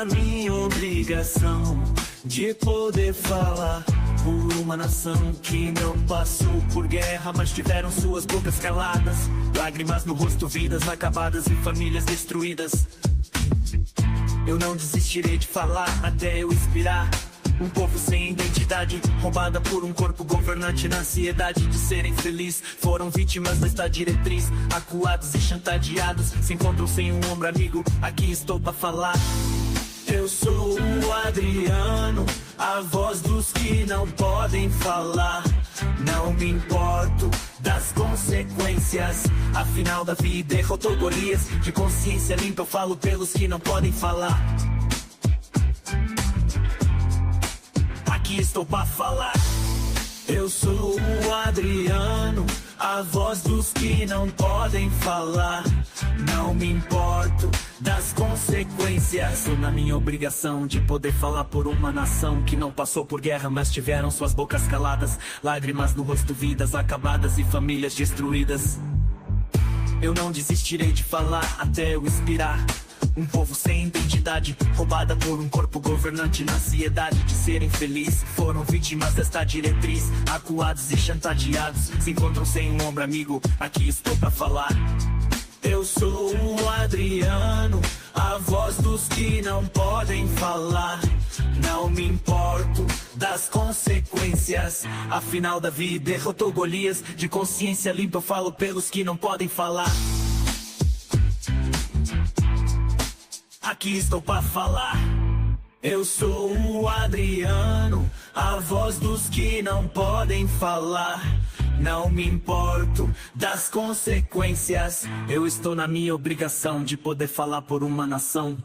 na minha obrigação de poder falar por uma nação que não passou por guerra, mas tiveram suas bocas caladas, lágrimas no rosto, vidas acabadas e famílias destruídas. Eu não desistirei de falar até eu inspirar um povo sem identidade, roubada por um corpo governante na ansiedade de serem felizes. Foram vítimas desta diretriz, acuados e chantageados, se encontram sem um ombro amigo. Aqui estou pra falar. Eu sou o Adriano, a voz dos que não podem falar. Não me importo das consequências, afinal da vida derrotou Golias. De consciência limpa eu falo pelos que não podem falar. Aqui estou pra falar. Eu sou o Adriano, a voz dos que não podem falar. Não me importo das consequências, estou na minha obrigação de poder falar por uma nação que não passou por guerra, mas tiveram suas bocas caladas, lágrimas no rosto, vidas acabadas e famílias destruídas. Eu não desistirei de falar até eu inspirar um povo sem identidade, roubada por um corpo governante na ansiedade de serem felizes. Foram vítimas desta diretriz, acuados e chantageados, se encontram sem um ombro amigo. Aqui estou pra falar. Eu sou o Adriano, a voz dos que não podem falar. Não me importo das consequências, afinal da vida derrotou Golias. De consciência limpa eu falo pelos que não podem falar. Aqui estou pra falar. Eu sou o Adriano, a voz dos que não podem falar. Não me importo das consequências, eu estou na minha obrigação de poder falar por uma nação.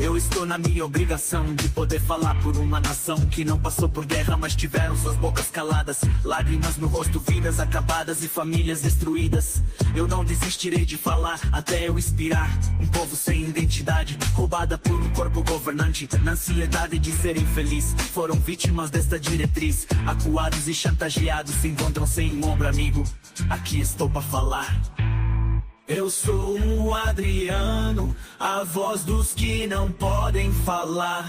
Eu estou na minha obrigação de poder falar por uma nação que não passou por guerra, mas tiveram suas bocas caladas, lágrimas no rosto, vidas acabadas e famílias destruídas. Eu não desistirei de falar até eu inspirar um povo sem identidade, roubada por um corpo governante na ansiedade de ser infeliz. Foram vítimas desta diretriz, acuados e chantageados, se encontram sem um ombro amigo. Aqui estou pra falar. Eu sou o Adriano, a voz dos que não podem falar.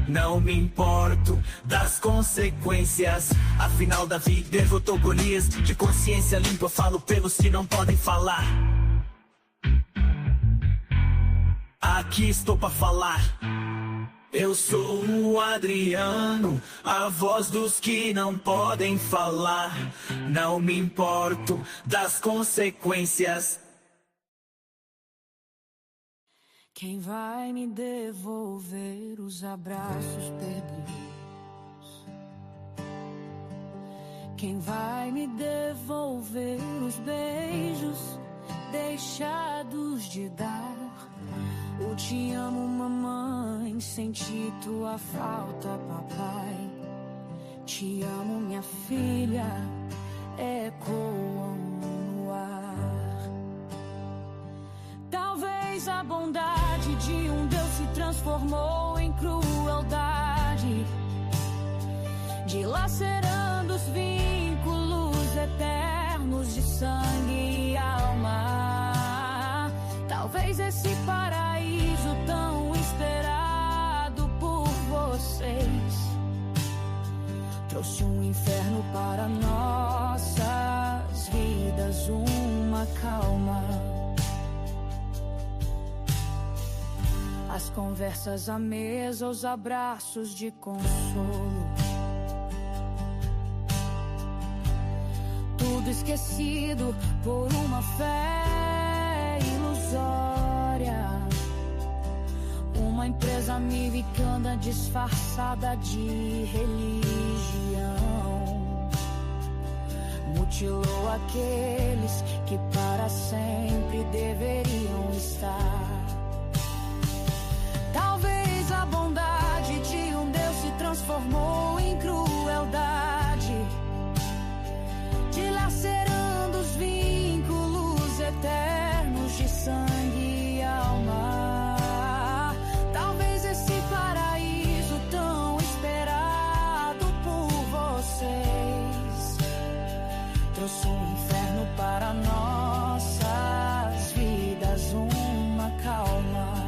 Não me importo das consequências, afinal da vida derrotou Golias. De consciência limpa eu falo pelos que não podem falar. Aqui estou pra falar. Eu sou o Adriano, a voz dos que não podem falar. Não me importo das consequências. Quem vai me devolver os abraços perdidos? Quem vai me devolver os beijos deixados de dar? O te amo, mamãe, senti tua falta, papai. Te amo, minha filha, ecoam no ar. Talvez a bondade de um Deus se transformou em crueldade, dilacerando os vínculos eternos de sangue e alma. Talvez esse paraíso tão esperado por vocês trouxe um inferno para nossas vidas, uma calma. As conversas à mesa, os abraços de consolo, tudo esquecido por uma fé ilusória. Uma empresa americana disfarçada de religião mutilou aqueles que para sempre deveriam estar. Talvez a bondade de um Deus se transformou em crueldade, dilacerando os vínculos eternos de sangue e alma. Talvez esse paraíso tão esperado por vocês trouxe um inferno para nossas vidas, uma calma.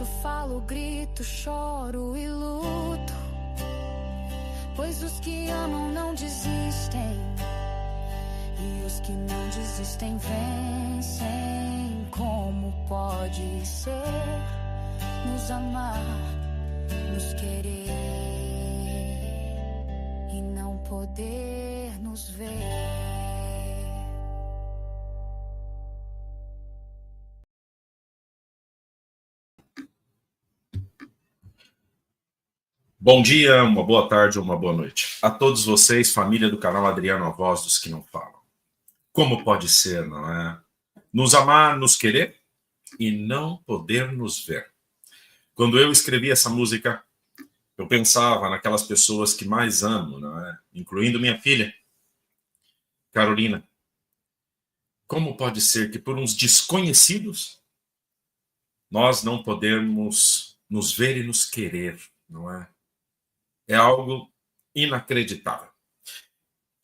isso falo, grito, choro e luto, pois os que amam não desistem, e os que não desistem vencem. Como pode ser nos amar, nos querer e não poder nos ver? Bom dia, uma boa tarde ou uma boa noite. A todos vocês, família do canal Adriano, a voz dos que não falam. Como pode ser, não é? Nos amar, nos querer e não poder nos ver. Quando eu escrevi essa música, eu pensava naquelas pessoas que mais amo, não é? Incluindo minha filha, Carolina. Como pode ser que por uns desconhecidos nós não podemos nos ver e nos querer, não é? É algo inacreditável.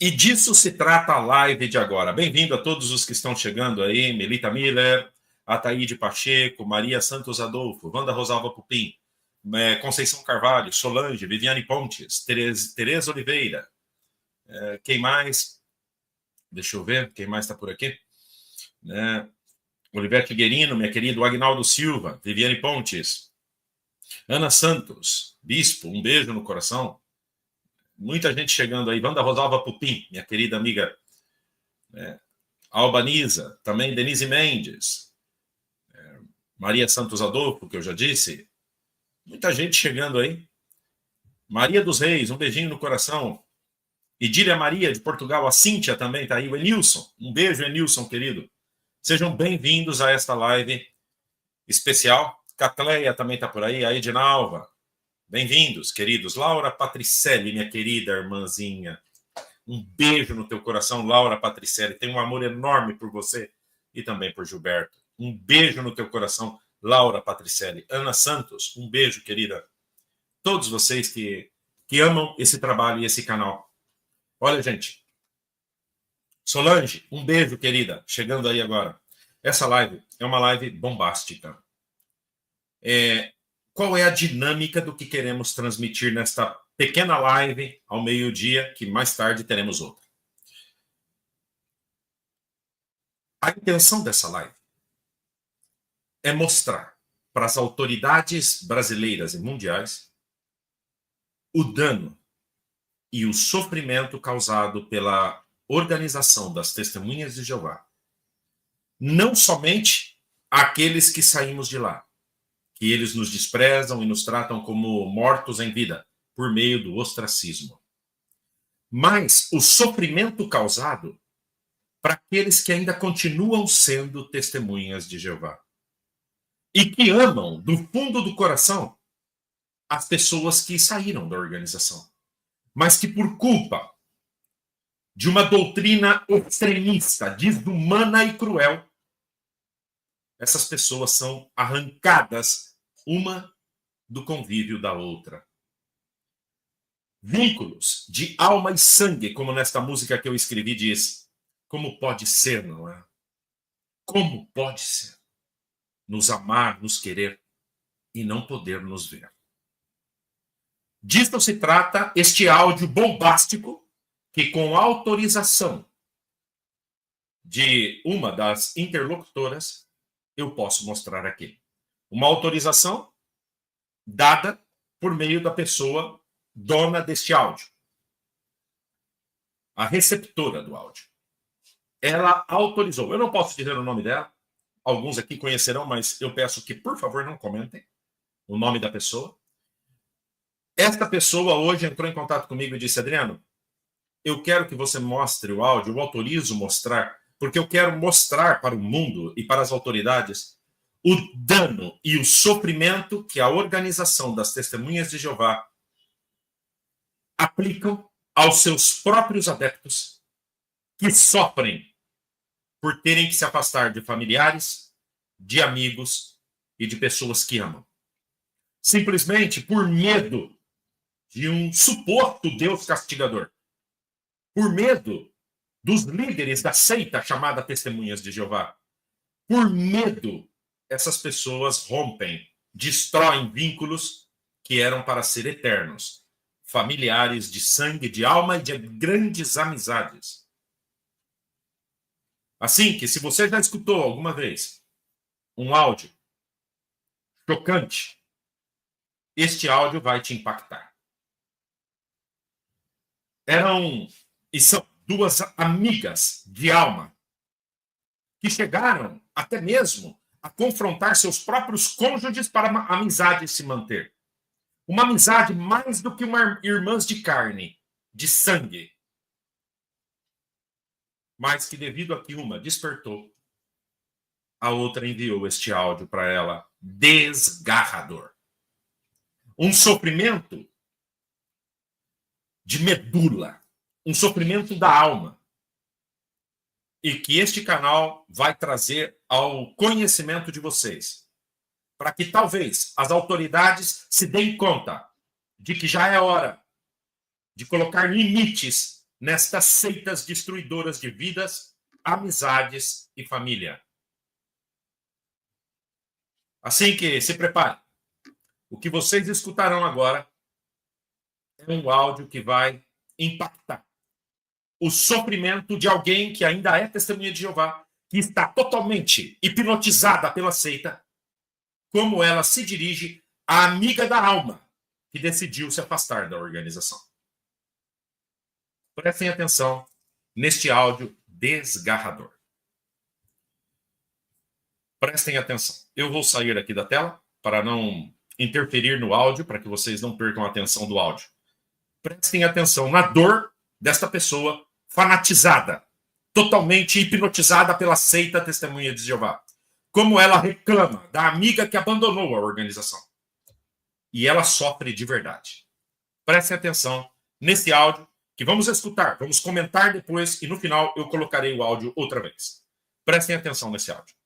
E disso se trata a live de agora. Bem-vindo a todos os que estão chegando aí. Melita Miller, Ataíde Pacheco, Maria Santos Adolfo, Wanda Rosalva Pupim, Conceição Carvalho, Solange, Viviane Pontes, Tereza Oliveira. Quem mais? Deixa eu ver, quem mais está por aqui? Olivete Guerino, minha querida, Agnaldo Silva, Viviane Pontes, Ana Santos, Bispo, um beijo no coração. Muita gente chegando aí. Wanda Rosalva Pupim, minha querida amiga. Albaniza, também Denise Mendes. Maria Santos Adolfo, que eu já disse. Muita gente chegando aí. Maria dos Reis, um beijinho no coração. Idília Maria, de Portugal. A Cíntia também está aí. O Enilson, um beijo, Enilson, querido. Sejam bem-vindos a esta live especial. Catleia também está por aí. A Edinalva. Bem-vindos, queridos. Laura Patricelli, minha querida irmãzinha. Um beijo no teu coração, Laura Patricelli. Tenho um amor enorme por você e também por Gilberto. Um beijo no teu coração, Laura Patricelli. Ana Santos, um beijo, querida. Todos vocês que amam esse trabalho e esse canal. Olha, gente. Solange, um beijo, querida. Chegando aí agora. Essa live é uma live bombástica. Qual é a dinâmica do que queremos transmitir nesta pequena live ao meio-dia, que mais tarde teremos outra? A intenção dessa live é mostrar para as autoridades brasileiras e mundiais o dano e o sofrimento causado pela organização das Testemunhas de Jeová. Não somente aqueles que saímos de lá, que eles nos desprezam e nos tratam como mortos em vida, por meio do ostracismo. Mas o sofrimento causado para aqueles que ainda continuam sendo testemunhas de Jeová. E que amam, do fundo do coração, as pessoas que saíram da organização. Mas que por culpa de uma doutrina extremista, desumana e cruel, essas pessoas são arrancadas uma do convívio da outra. Vínculos de alma e sangue, como nesta música que eu escrevi diz. Como pode ser, não é? Como pode ser nos amar, nos querer e não poder nos ver? Disto se trata este áudio bombástico que, com autorização de uma das interlocutoras, eu posso mostrar aqui. Uma autorização dada por meio da pessoa dona deste áudio. A receptora do áudio. Ela autorizou. Eu não posso dizer o nome dela. Alguns aqui conhecerão, mas eu peço que, por favor, não comentem o nome da pessoa. Esta pessoa hoje entrou em contato comigo e disse: Adriano, eu quero que você mostre o áudio, eu autorizo mostrar, porque eu quero mostrar para o mundo e para as autoridades o dano e o sofrimento que a organização das Testemunhas de Jeová aplicam aos seus próprios adeptos que sofrem por terem que se afastar de familiares, de amigos e de pessoas que amam. Simplesmente por medo de um suposto Deus castigador. Por medo dos líderes da seita chamada Testemunhas de Jeová. Por medo, essas pessoas rompem destroem vínculos que eram para ser eternos, familiares de sangue, de alma e de grandes amizades. Assim que, se você já escutou alguma vez um áudio chocante, este áudio vai te impactar. Eram e são duas amigas de alma que chegaram até mesmo a confrontar seus próprios cônjuges para a amizade se manter. Uma amizade mais do que uma irmãs de carne, de sangue. Mas que devido a que uma despertou, a outra enviou este áudio para ela desgarrador. Um sofrimento de medula, um sofrimento da alma. E que este canal vai trazer ao conhecimento de vocês, para que talvez as autoridades se deem conta de que já é hora de colocar limites nestas seitas destruidoras de vidas, amizades e família. Assim que se prepare. O que vocês escutarão agora é um áudio que vai impactar o sofrimento de alguém que ainda é testemunha de Jeová, que está totalmente hipnotizada pela seita, como ela se dirige à amiga da alma que decidiu se afastar da organização. Prestem atenção neste áudio desgarrador. Prestem atenção. Eu vou sair aqui da tela para não interferir no áudio, para que vocês não percam a atenção do áudio. Prestem atenção na dor desta pessoa fanatizada, totalmente hipnotizada pela seita Testemunha de Jeová. Como ela reclama da amiga que abandonou a organização. E ela sofre de verdade. Prestem atenção nesse áudio que vamos escutar, vamos comentar depois e no final eu colocarei o áudio outra vez. Prestem atenção nesse áudio.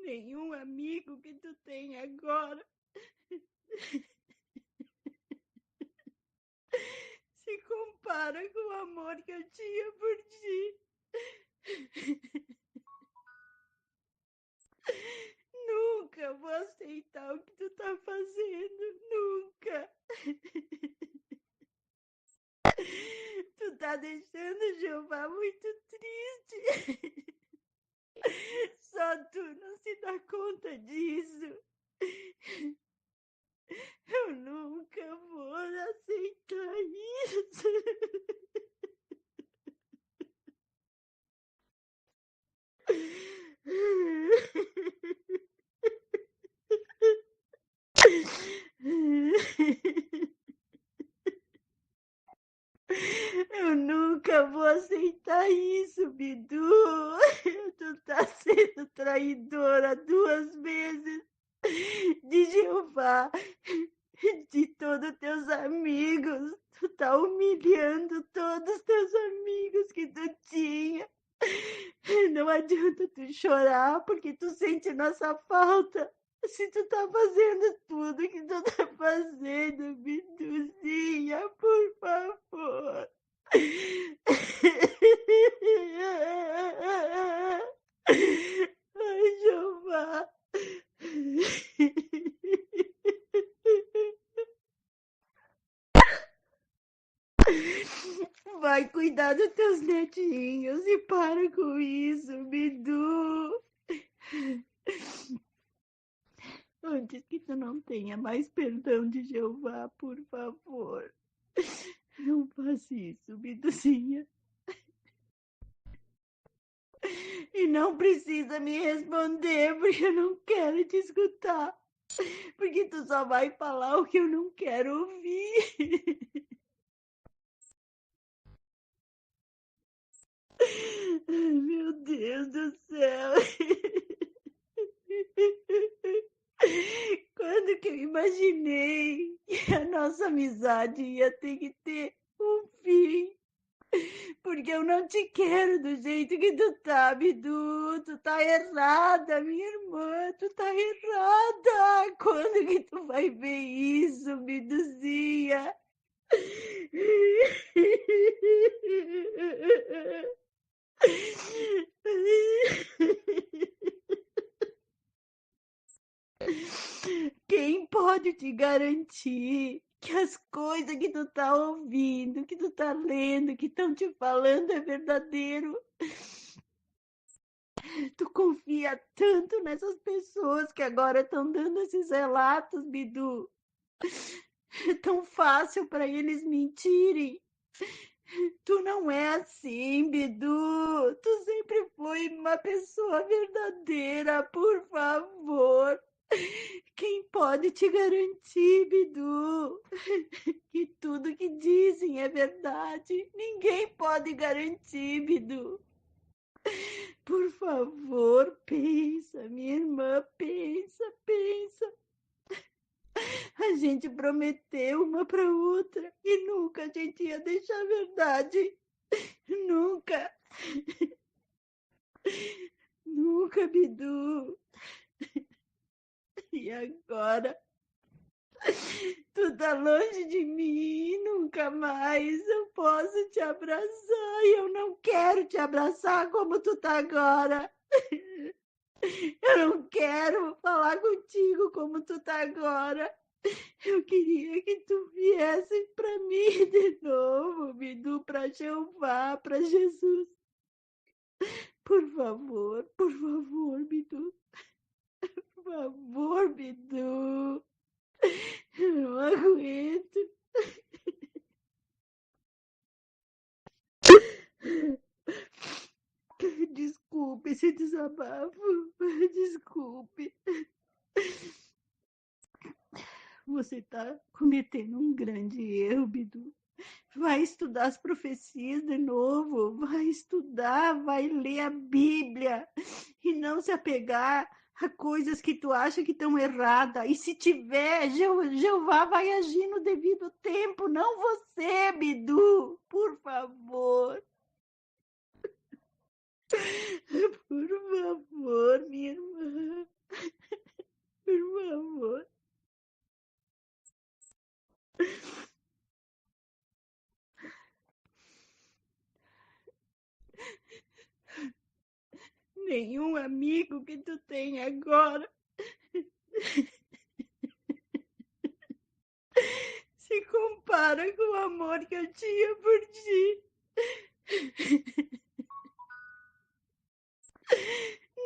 Nenhum amigo que tu tem agora se compara com o amor que eu tinha por ti. Nunca vou aceitar o que tu tá fazendo, nunca. Tu tá deixando Jeová muito triste. Só tu não se dá conta disso. Eu nunca vou aceitar isso. Eu nunca vou aceitar isso, Bidu. Tu tá sendo traidora 2 vezes de Jeová, de todos teus amigos. Tu tá humilhando todos teus amigos que tu tinha. Não adianta tu chorar, porque tu sente nossa falta. Se tu tá fazendo tudo que tu tá fazendo, Biduzinha, por favor. Ai, Jeová. Vai cuidar dos teus netinhos e para com isso, Bidu. Antes que tu não tenha mais perdão de Jeová, por favor. Não faça isso, Biduzinha. E não precisa me responder, porque eu não quero te escutar. Porque tu só vai falar o que eu não quero ouvir. Meu Deus do céu. Quando que eu imaginei que a nossa amizade ia ter que ter um fim? Porque eu não te quero do jeito que tu tá, Bidu. Tu tá errada, minha irmã. Tu tá errada. Quando que tu vai ver isso, Biduzinha? te garantir que as coisas que tu tá ouvindo, que tu tá lendo, que estão te falando é verdadeiro. Tu confia tanto nessas pessoas que agora estão dando esses relatos, Bidu. É tão fácil para eles mentirem. Tu não é assim, Bidu. Tu sempre foi uma pessoa verdadeira, por favor. Quem pode te garantir, Bidu, que tudo que dizem é verdade? Ninguém pode garantir, Bidu. Por favor, pensa, minha irmã, pensa. A gente prometeu uma para outra e nunca a gente ia deixar a verdade. Nunca. Nunca, Bidu. E agora? Tu tá longe de mim, nunca mais eu posso te abraçar e eu não quero te abraçar como tu tá agora. Eu não quero falar contigo como tu tá agora. Eu queria que tu viesse para mim de novo, Bidu, para Jeová, para Jesus. Por favor, Bidu. Por favor, Bidu. Eu não aguento. Desculpe esse desabafo. Desculpe. Você está cometendo um grande erro, Bidu. Vai estudar as profecias de novo. Vai estudar, vai ler a Bíblia. E não se apegar a coisas que tu acha que estão erradas. E se tiver, Jeová vai agir no devido tempo. Não você, Bidu. Por favor. Por favor, minha irmã. Por favor. Nenhum amigo que tu tem agora se compara com o amor que eu tinha por ti.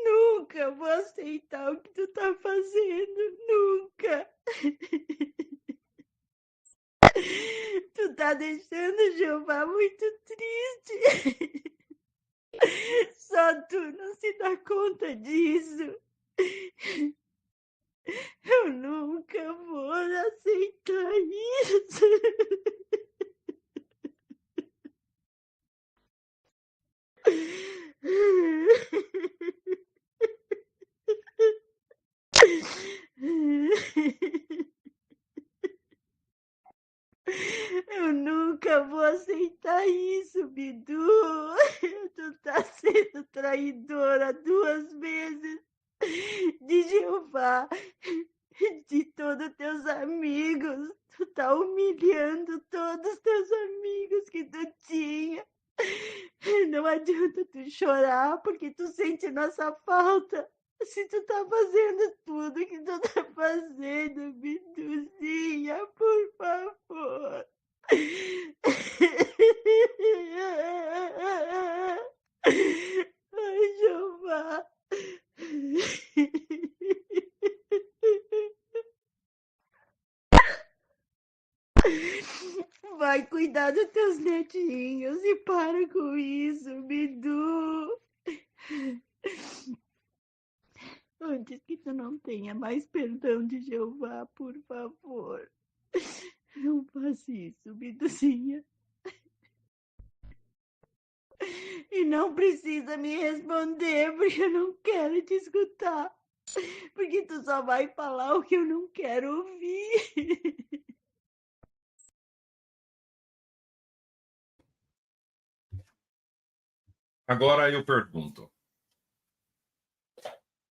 Nunca vou aceitar o que tu tá fazendo, nunca. Tu tá deixando Jeová muito triste. Só tu não se dá conta disso. Eu nunca vou aceitar isso. Eu nunca vou aceitar isso, Bidu. Tu tá sendo traidora 2 vezes de Jeová, de todos teus amigos. Tu tá humilhando todos os teus amigos que tu tinha. Não adianta tu chorar, porque tu sente nossa falta. Se tu tá fazendo tudo que tu tá fazendo, Biduzinha, por favor. Ai, Jeová. Vai cuidar dos teus netinhos e para com isso, Bidu. Antes que tu não tenha mais perdão de Jeová, por favor. Não faça isso, Biduzinha. E não precisa me responder, porque eu não quero te escutar. Porque tu só vai falar o que eu não quero ouvir. Agora eu pergunto: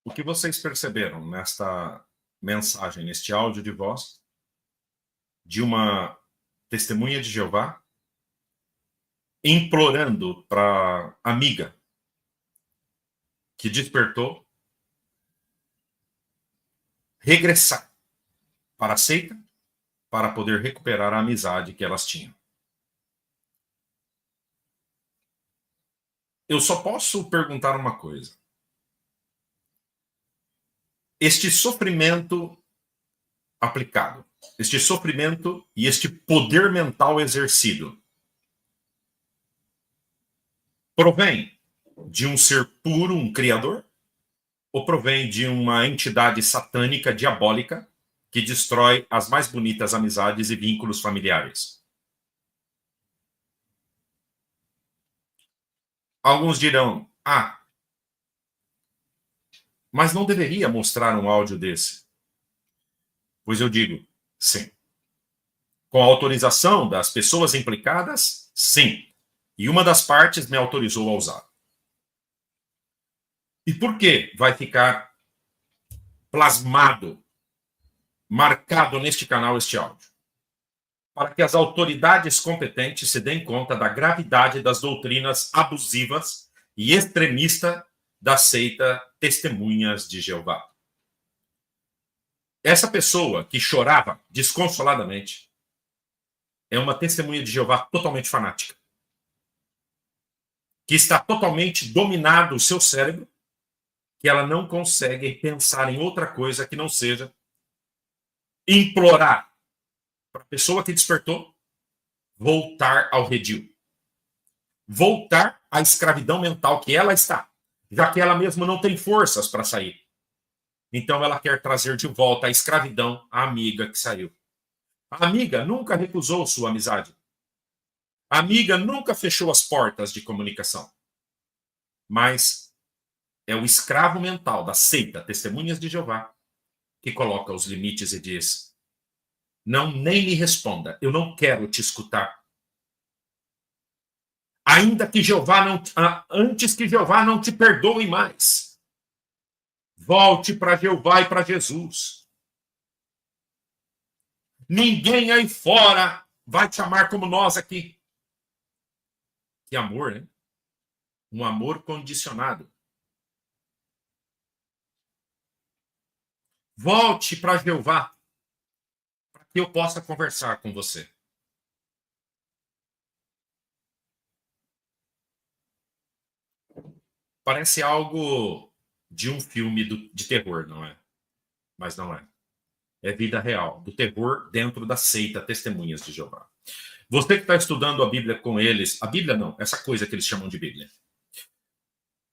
o que vocês perceberam nesta mensagem, neste áudio de voz, de uma testemunha de Jeová implorando para a amiga que despertou regressar para a seita, para poder recuperar a amizade que elas tinham. Eu só posso perguntar uma coisa. Este sofrimento aplicado, este sofrimento e este poder mental exercido, provém de um ser puro, um criador? Ou provém de uma entidade satânica, diabólica, que destrói as mais bonitas amizades e vínculos familiares? Alguns dirão, mas não deveria mostrar um áudio desse. Pois eu digo, sim. Com a autorização das pessoas implicadas, sim. E uma das partes me autorizou a usar. E por que vai ficar plasmado, marcado neste canal este áudio? Para que as autoridades competentes se deem conta da gravidade das doutrinas abusivas e extremistas da seita Testemunhas de Jeová. Essa pessoa que chorava desconsoladamente é uma testemunha de Jeová totalmente fanática, que está totalmente dominado o seu cérebro, que ela não consegue pensar em outra coisa que não seja implorar para a pessoa que despertou voltar ao redil, voltar à escravidão mental que ela está, já que ela mesma não tem forças para sair. Então ela quer trazer de volta à escravidão a amiga que saiu. A amiga nunca recusou sua amizade. A amiga nunca fechou as portas de comunicação. Mas é o escravo mental da seita Testemunhas de Jeová que coloca os limites e diz: não, nem me responda, eu não quero te escutar. Ainda que Jeová não, antes que Jeová não te perdoe mais, volte para Jeová e para Jesus. Ninguém aí fora vai te amar como nós aqui. Que amor, né? Um amor condicionado. Volte para Jeová, para que eu possa conversar com você. Parece algo de um filme de terror, não é? Mas não é. É vida real, do terror dentro da seita Testemunhas de Jeová. Você que está estudando a Bíblia com eles, a Bíblia não, essa coisa que eles chamam de Bíblia.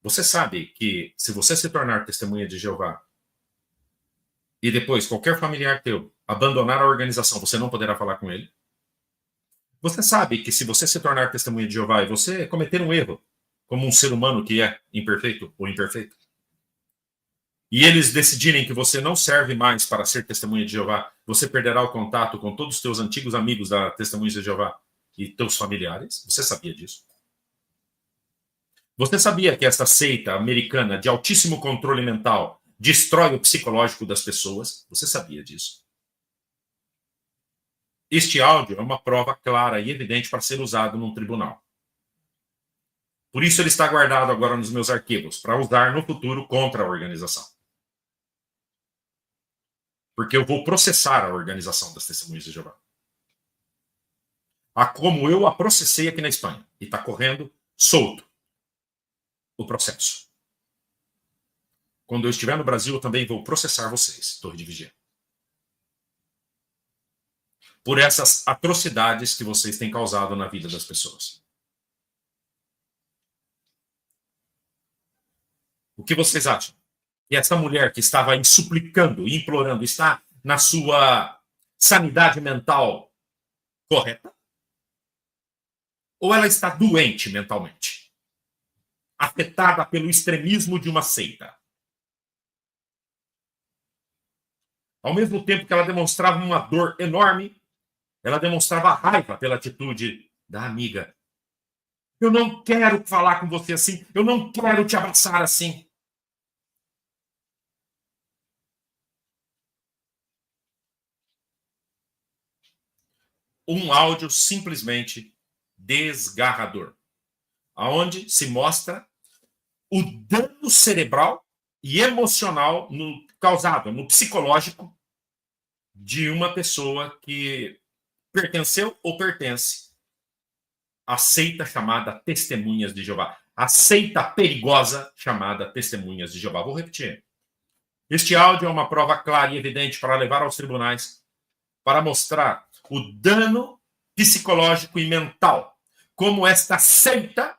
Você sabe que se você se tornar testemunha de Jeová e depois qualquer familiar teu abandonar a organização, você não poderá falar com ele? Você sabe que se você se tornar testemunha de Jeová e você cometer um erro, como um ser humano que é imperfeito ou imperfeito, e eles decidirem que você não serve mais para ser testemunha de Jeová, você perderá o contato com todos os teus antigos amigos da Testemunhas de Jeová e teus familiares. Você sabia disso? Você sabia que esta seita americana de altíssimo controle mental destrói o psicológico das pessoas? Você sabia disso? Este áudio é uma prova clara e evidente para ser usado num tribunal. Por isso ele está guardado agora nos meus arquivos, para usar no futuro contra a organização. Porque eu vou processar a organização das Testemunhas de Jeová. Como eu a processei aqui na Espanha. E está correndo solto o processo. Quando eu estiver no Brasil, eu também vou processar vocês, Torre de Vigia. Por essas atrocidades que vocês têm causado na vida das pessoas. O que vocês acham? E essa mulher que estava aí suplicando e implorando está na sua sanidade mental correta? Ou ela está doente mentalmente? Afetada pelo extremismo de uma seita? Ao mesmo tempo que ela demonstrava uma dor enorme, ela demonstrava raiva pela atitude da amiga. Eu não quero falar com você assim, eu não quero te abraçar assim. Um áudio simplesmente desgarrador, aonde se mostra o dano cerebral e emocional causado no psicológico de uma pessoa que pertenceu ou pertence à seita chamada Testemunhas de Jeová. A seita perigosa chamada Testemunhas de Jeová. Vou repetir. Este áudio é uma prova clara e evidente para levar aos tribunais, para mostrar o dano psicológico e mental, como esta seita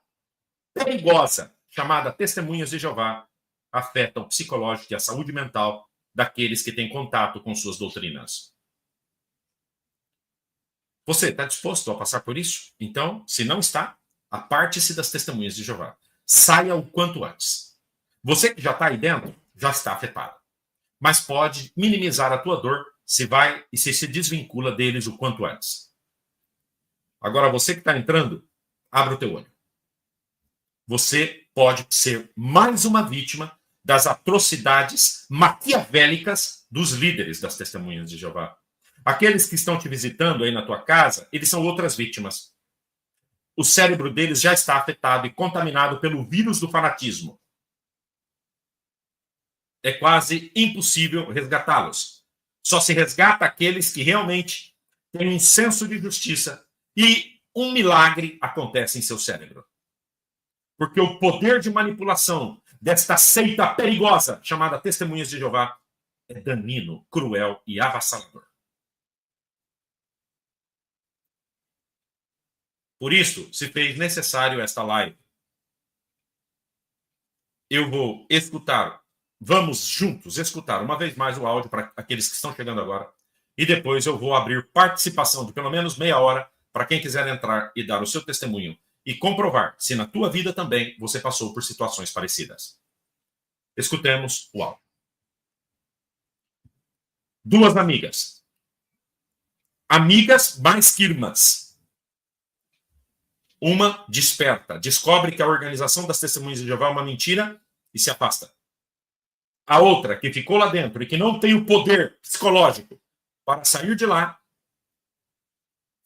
perigosa chamada Testemunhas de Jeová afeta o psicológico e a saúde mental daqueles que têm contato com suas doutrinas. Você está disposto a passar por isso? Então, se não está, aparte-se das Testemunhas de Jeová. Saia o quanto antes. Você que já está aí dentro, já está afetado. Mas pode minimizar a tua dor se vai e se desvincula deles o quanto antes. Agora, você que está entrando, abra o teu olho. Você pode ser mais uma vítima das atrocidades maquiavélicas dos líderes das Testemunhas de Jeová. Aqueles que estão te visitando aí na tua casa, eles são outras vítimas. O cérebro deles já está afetado e contaminado pelo vírus do fanatismo. É quase impossível resgatá-los. Só se resgata aqueles que realmente têm um senso de justiça e um milagre acontece em seu cérebro. Porque o poder de manipulação desta seita perigosa chamada Testemunhas de Jeová é danino, cruel e avassalador. Por isso, se fez necessário esta live. Eu vou escutar, vamos juntos escutar uma vez mais o áudio para aqueles que estão chegando agora. E depois eu vou abrir participação de pelo menos meia hora para quem quiser entrar e dar o seu testemunho e comprovar se na tua vida também você passou por situações parecidas. Escutemos o áudio. Duas amigas. Amigas mais que irmãs. Uma desperta, descobre que a organização das Testemunhas de Jeová é uma mentira e se afasta. A outra, que ficou lá dentro e que não tem o poder psicológico para sair de lá,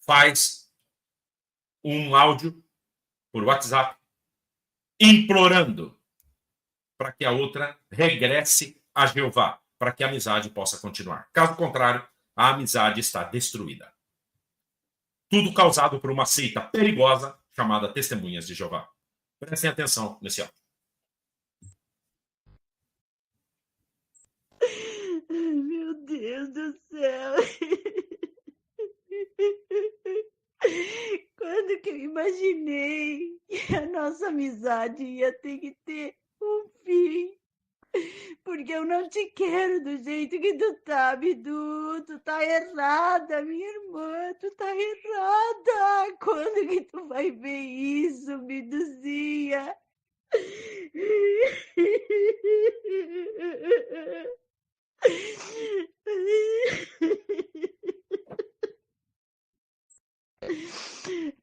faz um áudio por WhatsApp implorando para que a outra regresse a Jeová, para que a amizade possa continuar. Caso contrário, a amizade está destruída. Tudo causado por uma seita perigosa chamada Testemunhas de Jeová. Prestem atenção nesse áudio. Meu Deus do céu. Quando que eu imaginei que a nossa amizade ia ter que ter um fim? Porque eu não te quero do jeito que tu tá, Bidu. Tu tá errada, minha irmã. Tu tá errada. Quando que tu vai ver isso, Biduzinha?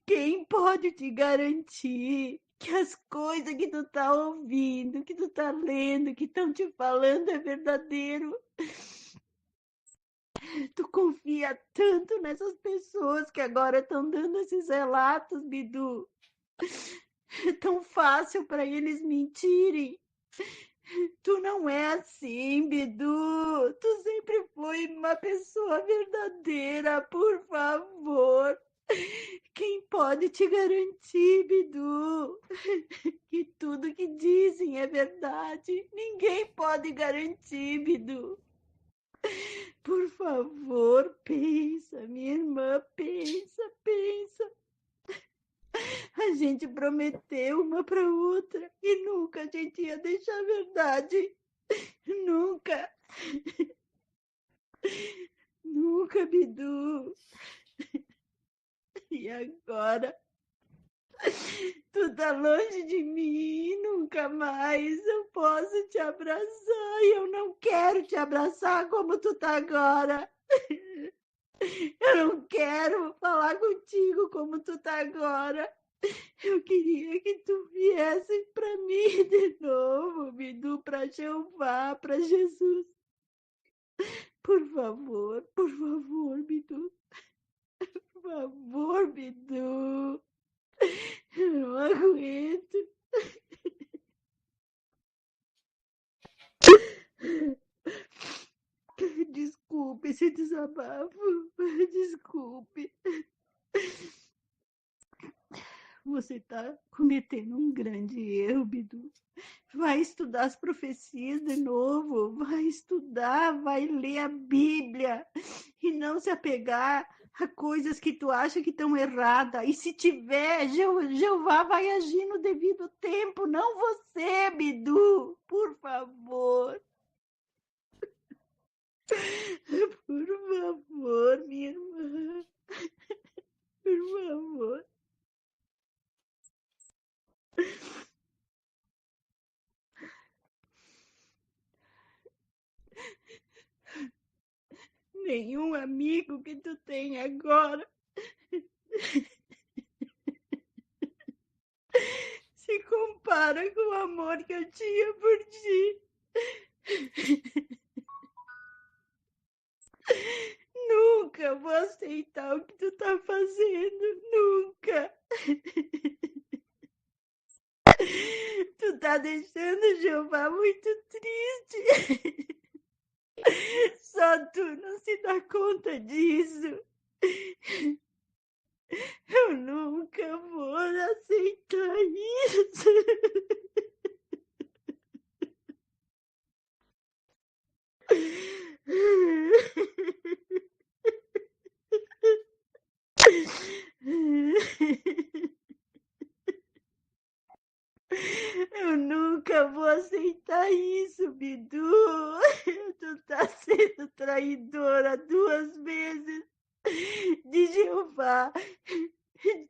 Quem pode te garantir que as coisas que tu tá ouvindo, que tu tá lendo, que estão te falando é verdadeiro? Tu confia tanto nessas pessoas que agora estão dando esses relatos, Bidu. É tão fácil para eles mentirem. Tu não é assim, Bidu. Tu sempre foi uma pessoa verdadeira, por favor. Quem pode te garantir, Bidu, que tudo que dizem é verdade? Ninguém pode garantir, Bidu. Por favor, pensa, minha irmã, pensa. A gente prometeu uma para outra e nunca a gente ia deixar a verdade. Nunca. Nunca, Bidu. E agora? Tu tá longe de mim, nunca mais eu posso te abraçar. E eu não quero te abraçar como tu tá agora. Eu não quero falar contigo como tu tá agora. Eu queria que tu viesse pra mim de novo, Bidu, pra Jeová, pra Jesus. Por favor, Bidu. Por favor, Bidu. Eu não aguento. Desculpe esse desabafo. Desculpe. Você está cometendo um grande erro, Bidu. Vai estudar as profecias de novo, vai estudar, vai ler a Bíblia e não se apegar a coisas que tu acha que estão erradas. E se tiver, Jeová vai agir no devido tempo, não você, Bidu, por favor. Por favor, minha irmã. Por favor. Nenhum amigo que tu tem agora se compara com o amor que eu tinha por ti. Nunca vou aceitar o que tu tá fazendo, nunca. Tu tá deixando Jeová muito triste. Só tu não se dá conta disso. Eu nunca vou aceitar isso. Eu nunca vou aceitar isso, Bidu. Tu tá sendo traidora 2 vezes de Jeová,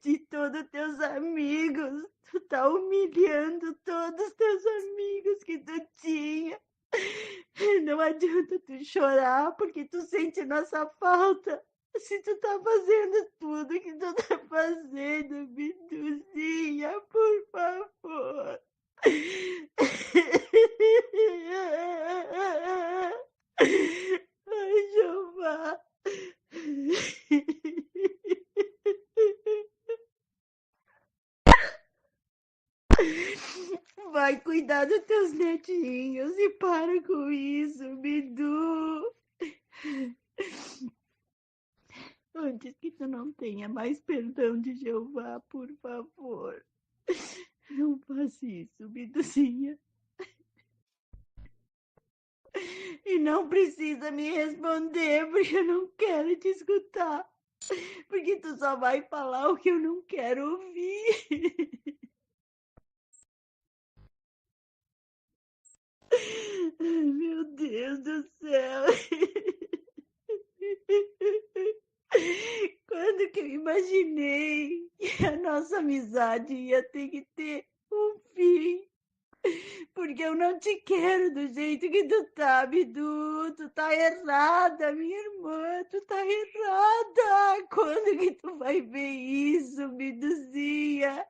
de todos teus amigos. Tu tá humilhando todos os teus amigos que tu tinha. Não adianta tu chorar, porque tu sente nossa falta. Se tu tá fazendo tudo que tu tá fazendo, Biduzinha, por favor. Ai, Jeová. Vai cuidar dos teus netinhos e para com isso, Bidu. Antes que tu não tenha mais perdão de Jeová, por favor. Não faça isso, Biduzinha. E não precisa me responder, porque eu não quero te escutar. Porque tu só vai falar o que eu não quero ouvir. Meu Deus do céu. Quando que eu imaginei que a nossa amizade ia ter que ter um fim? Porque eu não te quero do jeito que tu tá, Bidu. Tu tá errada, minha irmã. Tu tá errada. Quando que tu vai ver isso, Biduzinha?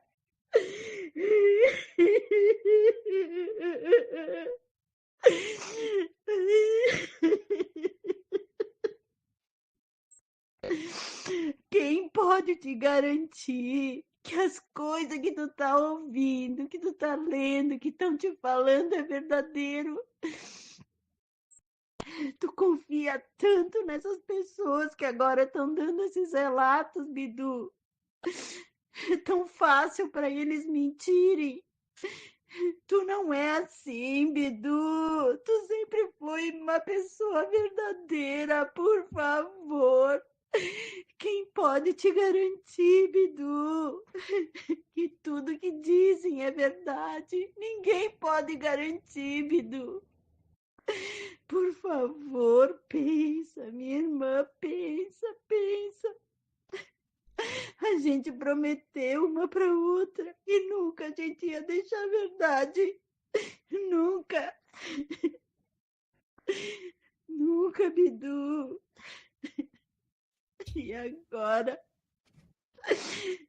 Quem pode te garantir que as coisas que tu tá ouvindo, que tu tá lendo, que estão te falando é verdadeiro? Tu confia tanto nessas pessoas que agora estão dando esses relatos, Bidu. É tão fácil para eles mentirem. Tu não é assim, Bidu. Tu sempre foi uma pessoa verdadeira, por favor. Quem pode te garantir, Bidu, que tudo que dizem é verdade? Ninguém pode garantir, Bidu. Por favor, pensa, minha irmã, pensa. A gente prometeu uma para outra e nunca a gente ia deixar a verdade. Nunca. Nunca, Bidu. E agora?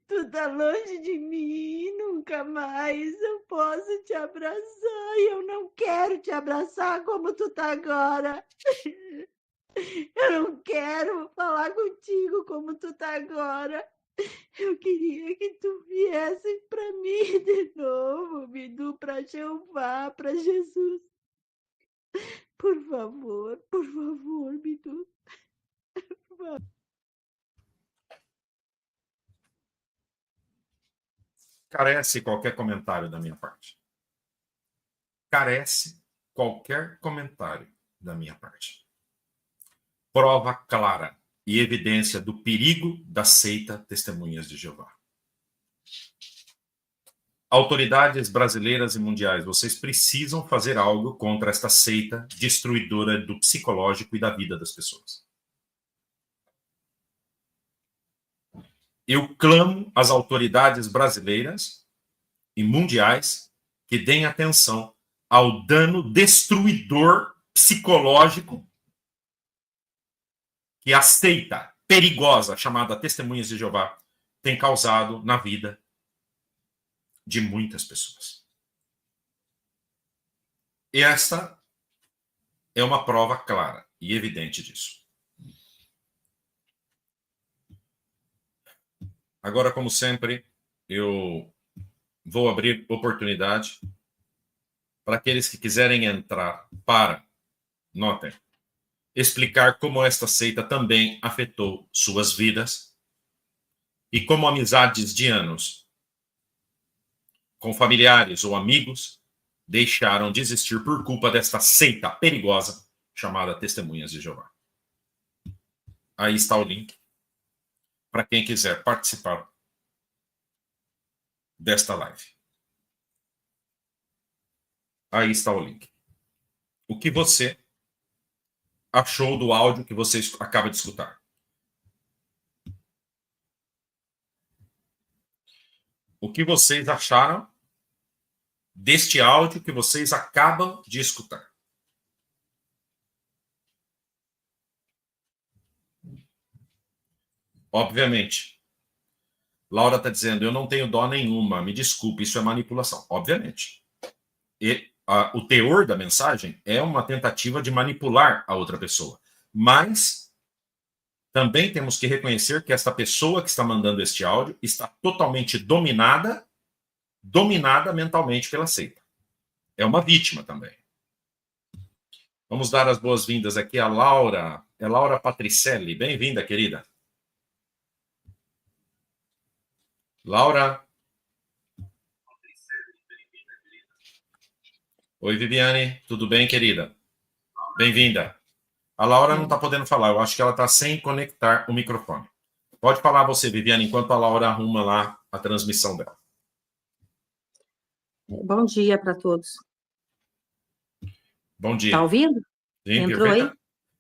Tu tá longe de mim, nunca mais eu posso te abraçar e eu não quero te abraçar como tu tá agora. Eu não quero falar contigo como tu tá agora. Eu queria que tu viesse para mim de novo, Bidu, para Jeová, para Jesus. Por favor, Bidu. Jeová. Carece qualquer comentário da minha parte. Carece qualquer comentário da minha parte. Prova clara e evidência do perigo da seita Testemunhas de Jeová. Autoridades brasileiras e mundiais, vocês precisam fazer algo contra esta seita destruidora do psicológico e da vida das pessoas. Eu clamo às autoridades brasileiras e mundiais que deem atenção ao dano destruidor psicológico que a seita perigosa chamada Testemunhas de Jeová tem causado na vida de muitas pessoas. E esta é uma prova clara e evidente disso. Agora, como sempre, eu vou abrir oportunidade para aqueles que quiserem entrar para, notem, explicar como esta seita também afetou suas vidas e como amizades de anos com familiares ou amigos deixaram de existir por culpa desta seita perigosa chamada Testemunhas de Jeová. Aí está o link para quem quiser participar desta live. Aí está o link. O que você achou do áudio que você acaba de escutar? O que vocês acharam deste áudio que vocês acabam de escutar? Obviamente. Laura está dizendo, eu não tenho dó nenhuma, me desculpe, isso é manipulação. Obviamente. E o teor da mensagem é uma tentativa de manipular a outra pessoa. Mas também temos que reconhecer que esta pessoa que está mandando este áudio está totalmente dominada mentalmente pela seita. É uma vítima também. Vamos dar as boas-vindas aqui a Laura. É Laura Patricelli. Bem-vinda, querida. Laura. Oi, Viviane. Tudo bem, querida? Bem-vinda. A Laura não está podendo falar. Eu acho que ela está sem conectar o microfone. Pode falar você, Viviane, enquanto a Laura arruma lá a transmissão dela. Bom dia para todos. Bom dia. Está ouvindo? Sim, entrou aí?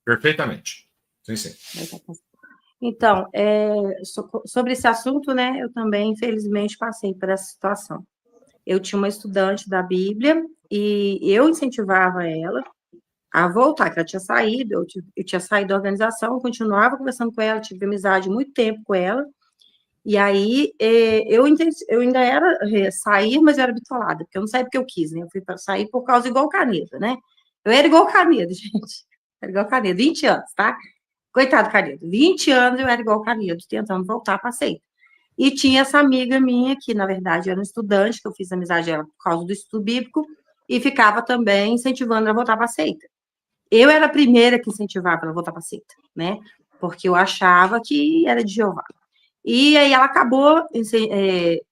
Perfeitamente. Sim, sim. Então, sobre esse assunto, né, eu também, infelizmente, passei por essa situação. Eu tinha uma estudante da Bíblia e eu incentivava ela a voltar, que ela tinha saído, eu tinha saído da organização, eu continuava conversando com ela, tive amizade muito tempo com ela, e aí eu ainda era sair, mas eu era bitolada, porque eu não saí porque eu quis, né? Eu fui para sair por causa igual Canedo, né? Eu era igual Canedo, gente. Era igual Canedo, 20 anos, tá? Coitado Canedo, 20 anos eu era igual Canedo, tentando voltar para a seita. E tinha essa amiga minha, que na verdade era uma estudante, que eu fiz amizade dela por causa do estudo bíblico, e ficava também incentivando ela a voltar para a seita. Eu era a primeira que incentivava ela a voltar para a seita, né? Porque eu achava que era de Jeová. E aí ela acabou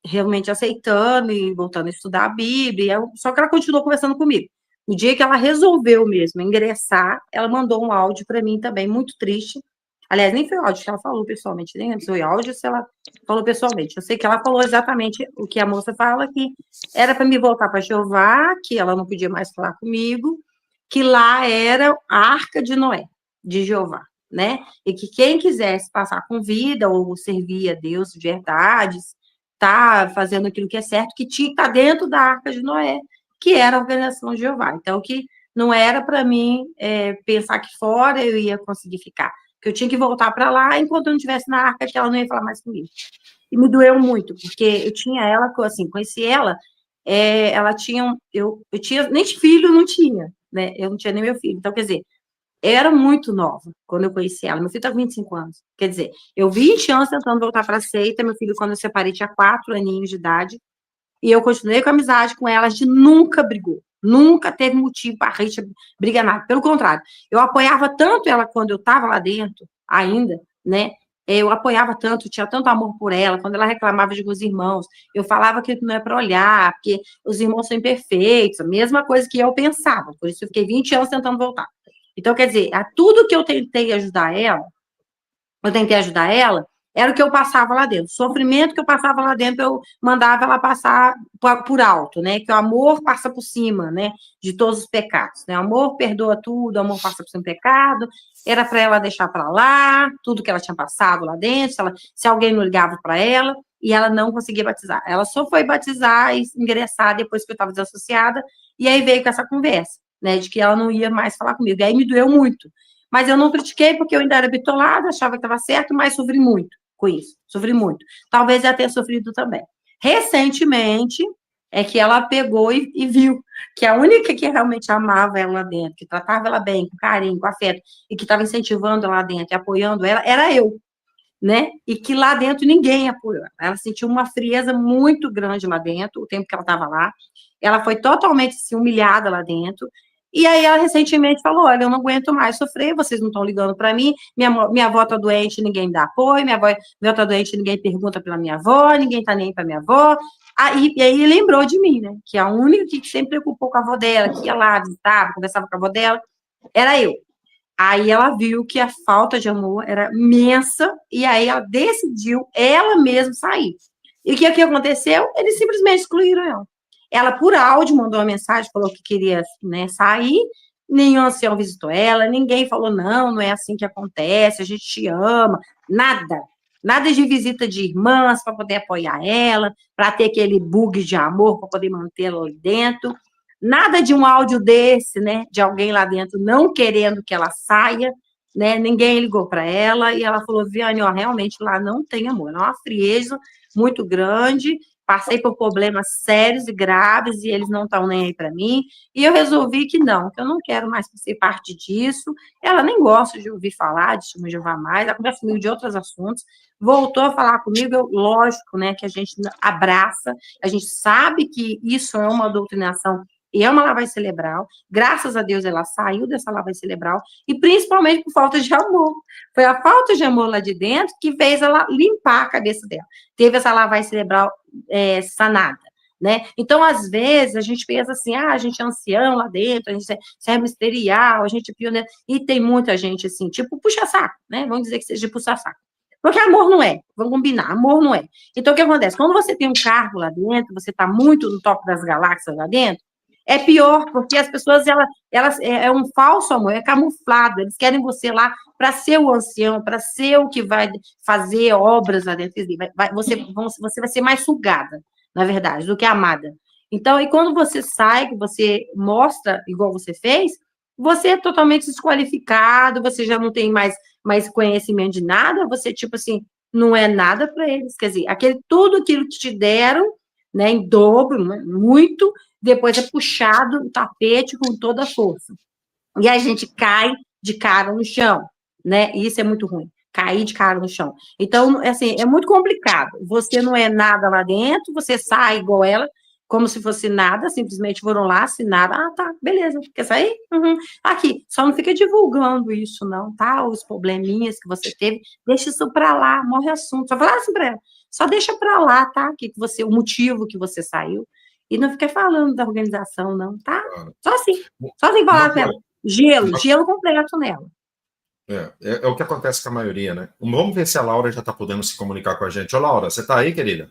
realmente aceitando e voltando a estudar a Bíblia, só que ela continuou conversando comigo. No dia que ela resolveu mesmo ingressar, ela mandou um áudio para mim também, muito triste. Aliás, nem foi o áudio que ela falou pessoalmente, nem lembro se foi áudio se ela falou pessoalmente. Eu sei que ela falou exatamente o que a moça fala, que era para me voltar para Jeová, que ela não podia mais falar comigo, que lá era a Arca de Noé, de Jeová, né? E que quem quisesse passar com vida ou servir a Deus de verdades, tá fazendo aquilo que é certo, que tinha que estar dentro da Arca de Noé, que era a organização de Jeová. Então, que não era para mim pensar que fora eu ia conseguir ficar, que eu tinha que voltar para lá enquanto eu não estivesse na Arca, que ela não ia falar mais comigo. E me doeu muito, porque eu tinha ela, assim, conheci ela, ela tinha, eu tinha, nem filho não tinha, né? Eu não tinha nem meu filho. Então, quer dizer, eu era muito nova quando eu conheci ela. Meu filho está com 25 anos. Quer dizer, eu 20 anos tentando voltar para a seita. Meu filho, quando eu separei, tinha 4 aninhos de idade. E eu continuei com a amizade com ela. A gente nunca brigou. Nunca teve motivo para a gente brigar nada. Pelo contrário, eu apoiava tanto ela quando eu estava lá dentro, ainda, né? Eu apoiava tanto, tinha tanto amor por ela, quando ela reclamava de alguns irmãos, eu falava que não é para olhar, porque os irmãos são imperfeitos, a mesma coisa que eu pensava, por isso eu fiquei 20 anos tentando voltar. Então, quer dizer, a tudo que eu tentei ajudar ela, era o que eu passava lá dentro. O sofrimento que eu passava lá dentro, eu mandava ela passar por alto, né? Que o amor passa por cima, né? De todos os pecados, né? O amor perdoa tudo, o amor passa por cima do pecado. Era para ela deixar para lá tudo que ela tinha passado lá dentro, se alguém não ligava para ela, e ela não conseguia batizar. Ela só foi batizar e ingressar depois que eu estava desassociada, e aí veio com essa conversa, né? De que ela não ia mais falar comigo. E aí me doeu muito. Mas eu não critiquei porque eu ainda era bitolada, achava que estava certo, mas sofri muito com isso, sofri muito. Talvez ela tenha sofrido também. Recentemente, é que ela pegou e viu que a única que realmente amava ela lá dentro, que tratava ela bem, com carinho, com afeto, e que estava incentivando ela lá dentro e apoiando ela, era eu, né? E que lá dentro ninguém apoiou. Ela sentiu uma frieza muito grande lá dentro, o tempo que ela estava lá. Ela foi totalmente assim, humilhada lá dentro. E aí ela recentemente falou, olha, eu não aguento mais sofrer, vocês não estão ligando para mim, minha avó está doente, ninguém me dá apoio, minha avó está doente, ninguém pergunta pela minha avó, ninguém está nem para minha avó. E aí lembrou de mim, né? Que a única que sempre preocupou com a avó dela, que ia lá, visitava, conversava com a avó dela, era eu. Aí ela viu que a falta de amor era imensa, e aí ela decidiu ela mesma sair. E o que aconteceu? Eles simplesmente excluíram ela. Ela, por áudio, mandou uma mensagem, falou que queria, né, sair, nenhum ancião visitou ela, ninguém falou, não é assim que acontece, a gente te ama, nada. Nada de visita de irmãs para poder apoiar ela, para ter aquele bug de amor, para poder mantê-la ali dentro. Nada de um áudio desse, né, de alguém lá dentro não querendo que ela saia, né, ninguém ligou para ela, e ela falou, Viane, ó, realmente lá não tem amor, é uma frieza muito grande, passei por problemas sérios e graves, e eles não estão nem aí para mim, e eu resolvi que eu não quero mais ser parte disso. Ela nem gosta de ouvir falar de Testemunho de Jeová mais, ela conversa comigo de outros assuntos, voltou a falar comigo, lógico, né, que a gente abraça, a gente sabe que isso é uma doutrinação e é uma lavagem cerebral. Graças a Deus ela saiu dessa lavagem cerebral, e principalmente por falta de amor. Foi a falta de amor lá de dentro que fez ela limpar a cabeça dela. Teve essa lavagem cerebral sanada, né? Então, às vezes, a gente pensa assim, a gente é ancião lá dentro, a gente é ministerial, a gente é pioneiro, e tem muita gente assim, tipo puxa-saco, né? Vamos dizer que seja puxa-saco. Porque amor não é, vamos combinar, amor não é. Então, o que acontece? Quando você tem um cargo lá dentro, você está muito no topo das galáxias lá dentro, é pior, porque as pessoas, elas é um falso amor, é camuflado, eles querem você lá para ser o ancião, para ser o que vai fazer obras lá dentro, você vai ser mais sugada, na verdade, do que amada. Então, e quando você sai, que você mostra, igual você fez, você é totalmente desqualificado, você já não tem mais conhecimento de nada, você, tipo assim, não é nada para eles, quer dizer, tudo aquilo que te deram, né, em dobro, muito, depois é puxado o tapete com toda a força. E a gente cai de cara no chão, né? E isso é muito ruim, cair de cara no chão. Então, assim, é muito complicado. Você não é nada lá dentro, você sai igual ela, como se fosse nada, simplesmente foram lá, assinaram, tá, beleza, quer sair? Uhum. Aqui, só não fica divulgando isso, não, tá? Os probleminhas que você teve, deixa isso pra lá, morre assunto. Só falar assim pra ela, só deixa pra lá, tá? O motivo que você saiu. E não fica falando da organização, não, tá? Só assim falar com ela. Gelo completo nela. É o que acontece com a maioria, né? Vamos ver se a Laura já está podendo se comunicar com a gente. Ô, Laura, você está aí, querida?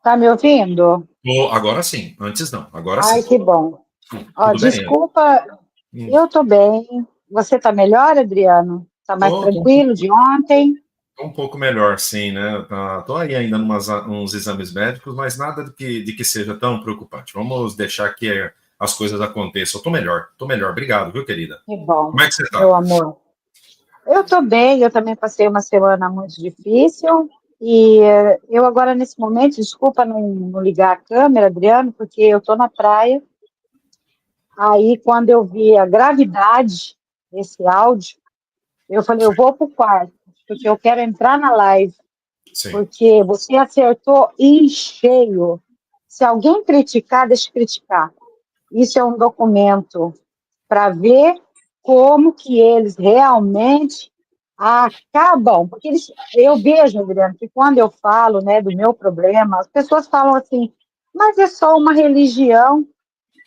Tá me ouvindo? Agora sim, antes não, agora sim. Ai, que bom. Ó, desculpa, eu tô bem. Você tá melhor, Adriano? Tá mais tranquilo de ontem? Um pouco melhor, sim, né? Tô aí ainda uns exames médicos, mas nada de que seja tão preocupante. Vamos deixar que as coisas aconteçam. Tô melhor. Obrigado, viu, querida? Que bom. Como é que você tá? Meu amor. Eu tô bem, eu também passei uma semana muito difícil, e eu agora, nesse momento, desculpa não ligar a câmera, Adriano, porque eu tô na praia. Aí, quando eu vi a gravidade desse áudio, eu falei, eu vou pro quarto, porque eu quero entrar na live. Sim. Porque você acertou em cheio. Se alguém criticar, deixa criticar. Isso é um documento para ver como que eles realmente acabam, porque eu vejo, Adriano, que quando eu falo, né, do meu problema, as pessoas falam assim, mas é só uma religião.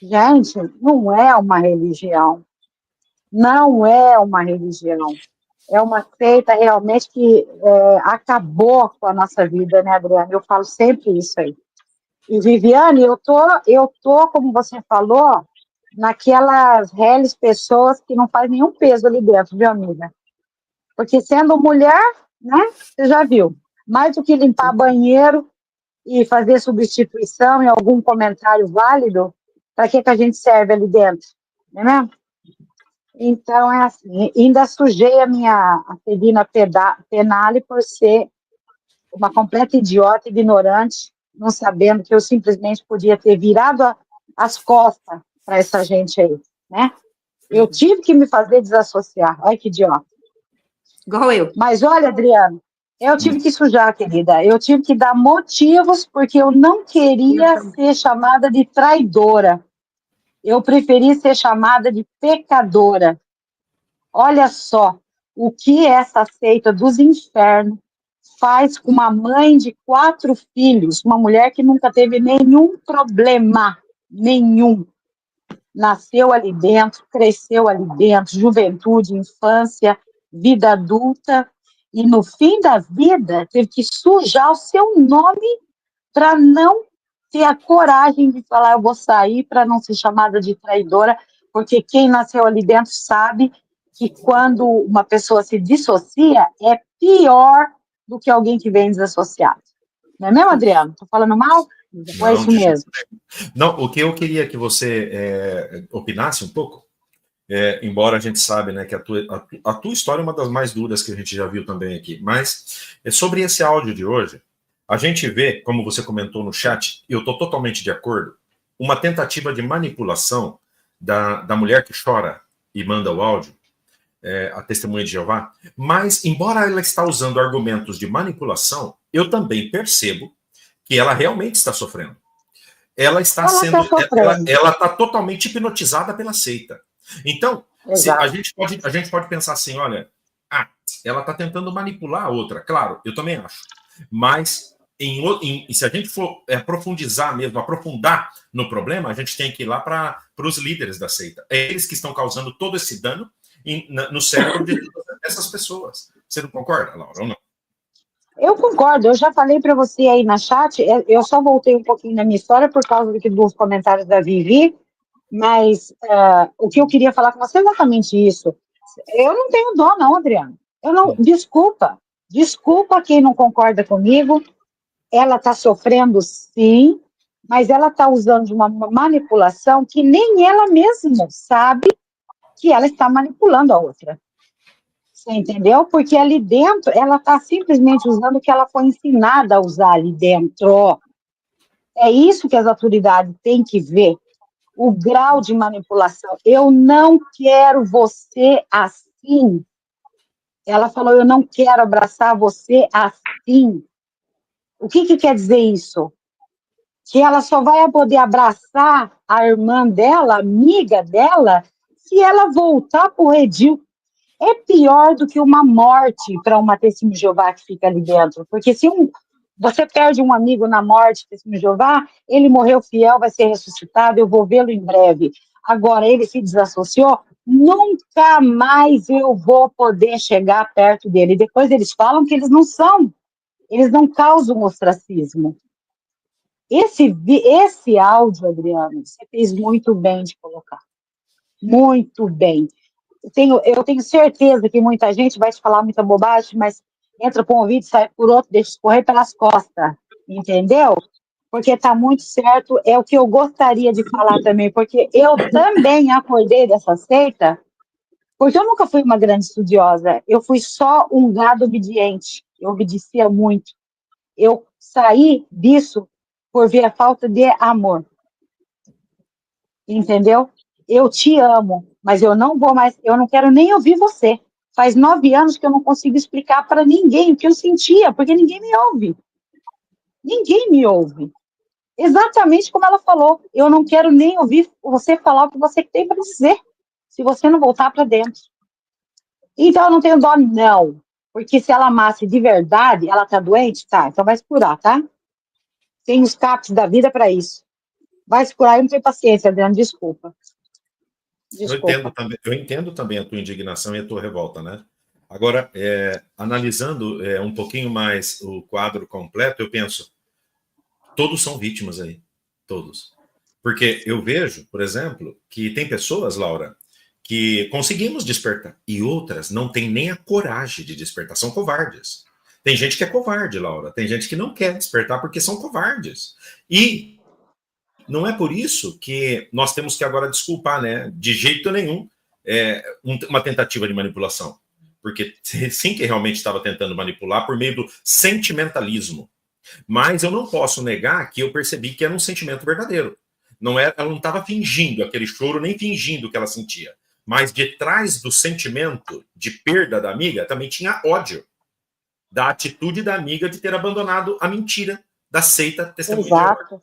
Gente, não é uma religião, não é uma religião. É uma seita realmente que acabou com a nossa vida, né, Adriano? Eu falo sempre isso aí. E, Viviane, eu tô, como você falou, naquelas reles pessoas que não faz nenhum peso ali dentro, viu, amiga? Porque sendo mulher, né, você já viu, mais do que limpar banheiro e fazer substituição em algum comentário válido, para que a gente serve ali dentro, não é mesmo? Então, é assim, ainda sujei a minha a Celina Penale por ser uma completa idiota, ignorante, não sabendo que eu simplesmente podia ter virado as costas para essa gente aí, né? Eu tive que me fazer desassociar. Olha que idiota. Igual eu. Mas olha, Adriano, eu tive que sujar, querida. Eu tive que dar motivos porque eu não queria ser chamada de traidora. Eu preferi ser chamada de pecadora. Olha só o que essa seita dos infernos faz com uma mãe de 4 filhos, uma mulher que nunca teve nenhum problema, nenhum. Nasceu ali dentro, cresceu ali dentro, juventude, infância, vida adulta, e no fim da vida teve que sujar o seu nome para não ter a coragem de falar, eu vou sair para não ser chamada de traidora, porque quem nasceu ali dentro sabe que quando uma pessoa se dissocia, é pior do que alguém que vem desassociado. Não é mesmo, Adriano? Estou falando mal? Ou é Não, isso de jeito mesmo? nenhum. Não, o que eu queria que você opinasse um pouco, embora a gente sabe, né, que a tua história é uma das mais duras que a gente já viu também aqui, mas sobre esse áudio de hoje, a gente vê, como você comentou no chat, e eu estou totalmente de acordo, uma tentativa de manipulação da mulher que chora e manda o áudio, a testemunha de Jeová, mas embora ela está usando argumentos de manipulação, eu também percebo que ela realmente está sofrendo. Ela está Ela está sendo, sofrendo. ela está totalmente hipnotizada pela seita. Então, a Exato. gente pode pensar assim, olha, ela está tentando manipular a outra, claro, eu também acho. Mas se a gente for profundizar mesmo, aprofundar no problema, a gente tem que ir lá para os líderes da seita. É eles que estão causando todo esse dano no cérebro de todas essas pessoas. Você não concorda, Laura, ou não? Eu concordo, eu já falei para você aí na chat, eu só voltei um pouquinho na minha história por causa dos comentários da Vivi, mas o que eu queria falar com você é exatamente isso. Eu não tenho dó, não, Adriano. Eu não, desculpa quem não concorda comigo, ela está sofrendo sim, mas ela está usando de uma manipulação que nem ela mesma sabe que ela está manipulando a outra. Você entendeu? Porque ali dentro, ela está simplesmente usando o que ela foi ensinada a usar ali dentro. É isso que as autoridades têm que ver, o grau de manipulação. Eu não quero você assim. Ela falou, eu não quero abraçar você assim. O que quer dizer isso? Que ela só vai poder abraçar a irmã dela, a amiga dela, se ela voltar para o redil. É pior do que uma morte para uma testemunha de Jeová que fica ali dentro. Porque se você perde um amigo na morte, testemunha de Jeová, ele morreu fiel, vai ser ressuscitado, eu vou vê-lo em breve. Agora, ele se desassociou, nunca mais eu vou poder chegar perto dele. Depois eles falam que eles não causam ostracismo. Esse áudio, Adriano, você fez muito bem de colocar. Muito bem. Eu tenho certeza que muita gente vai te falar muita bobagem, mas entra por um ouvido, sai por outro, deixa escorrer pelas costas, entendeu? Porque está muito certo, é o que eu gostaria de falar também, porque eu também acordei dessa seita, porque eu nunca fui uma grande estudiosa, eu fui só um gado obediente, eu obedecia muito. Eu saí disso por ver a falta de amor, entendeu? Eu te amo, mas eu não vou mais, eu não quero nem ouvir você. Faz 9 anos que eu não consigo explicar para ninguém o que eu sentia, porque ninguém me ouve. Ninguém me ouve. Exatamente como ela falou. Eu não quero nem ouvir você falar o que você tem para dizer, se você não voltar para dentro. Então, eu não tenho dó, não. Porque se ela amasse de verdade, ela tá doente? Tá, então vai se curar, tá? Tem os CAPs da vida para isso. Vai se curar, eu não tenho paciência, Adriano, desculpa. Desculpa. Eu entendo também a tua indignação e a tua revolta, né? Agora, analisando um pouquinho mais o quadro completo, eu penso, todos são vítimas aí, todos. Porque eu vejo, por exemplo, que tem pessoas, Laura, que conseguimos despertar, e outras não têm nem a coragem de despertar, são covardes. Tem gente que é covarde, Laura, tem gente que não quer despertar porque são covardes. E não é por isso que nós temos que agora desculpar, né? De jeito nenhum, uma tentativa de manipulação. Porque sim que realmente estava tentando manipular por meio do sentimentalismo. Mas eu não posso negar que eu percebi que era um sentimento verdadeiro. Ela não estava fingindo aquele choro, nem fingindo o que ela sentia. Mas de trás do sentimento de perda da amiga, também tinha ódio da atitude da amiga de ter abandonado a mentira da seita testemunha de Jeová. Exato.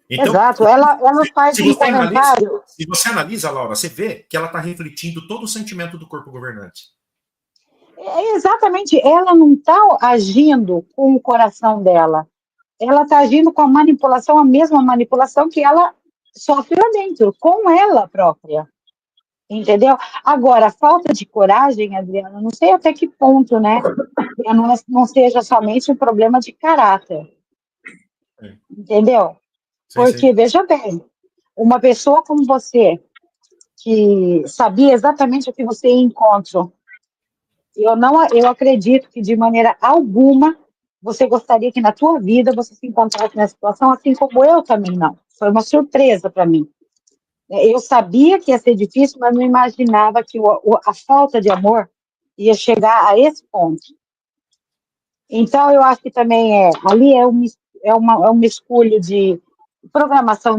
Então, Exato, ela faz um comentário. Se você analisa, Laura, você vê que ela está refletindo todo o sentimento do corpo governante. Exatamente, ela não está agindo com o coração dela. Ela está agindo com a manipulação, a mesma manipulação que ela sofre lá dentro, com ela própria. Entendeu? Agora, a falta de coragem, Adriana, não sei até que ponto, né? Não seja somente um problema de caráter. Entendeu? Porque, veja bem, uma pessoa como você, que sabia exatamente o que você ia encontro, eu acredito que de maneira alguma você gostaria que na tua vida você se encontrasse nessa situação, assim como eu também não. Foi uma surpresa para mim. Eu sabia que ia ser difícil, mas não imaginava que a falta de amor ia chegar a esse ponto. Então, eu acho que também ali é uma escolha de programação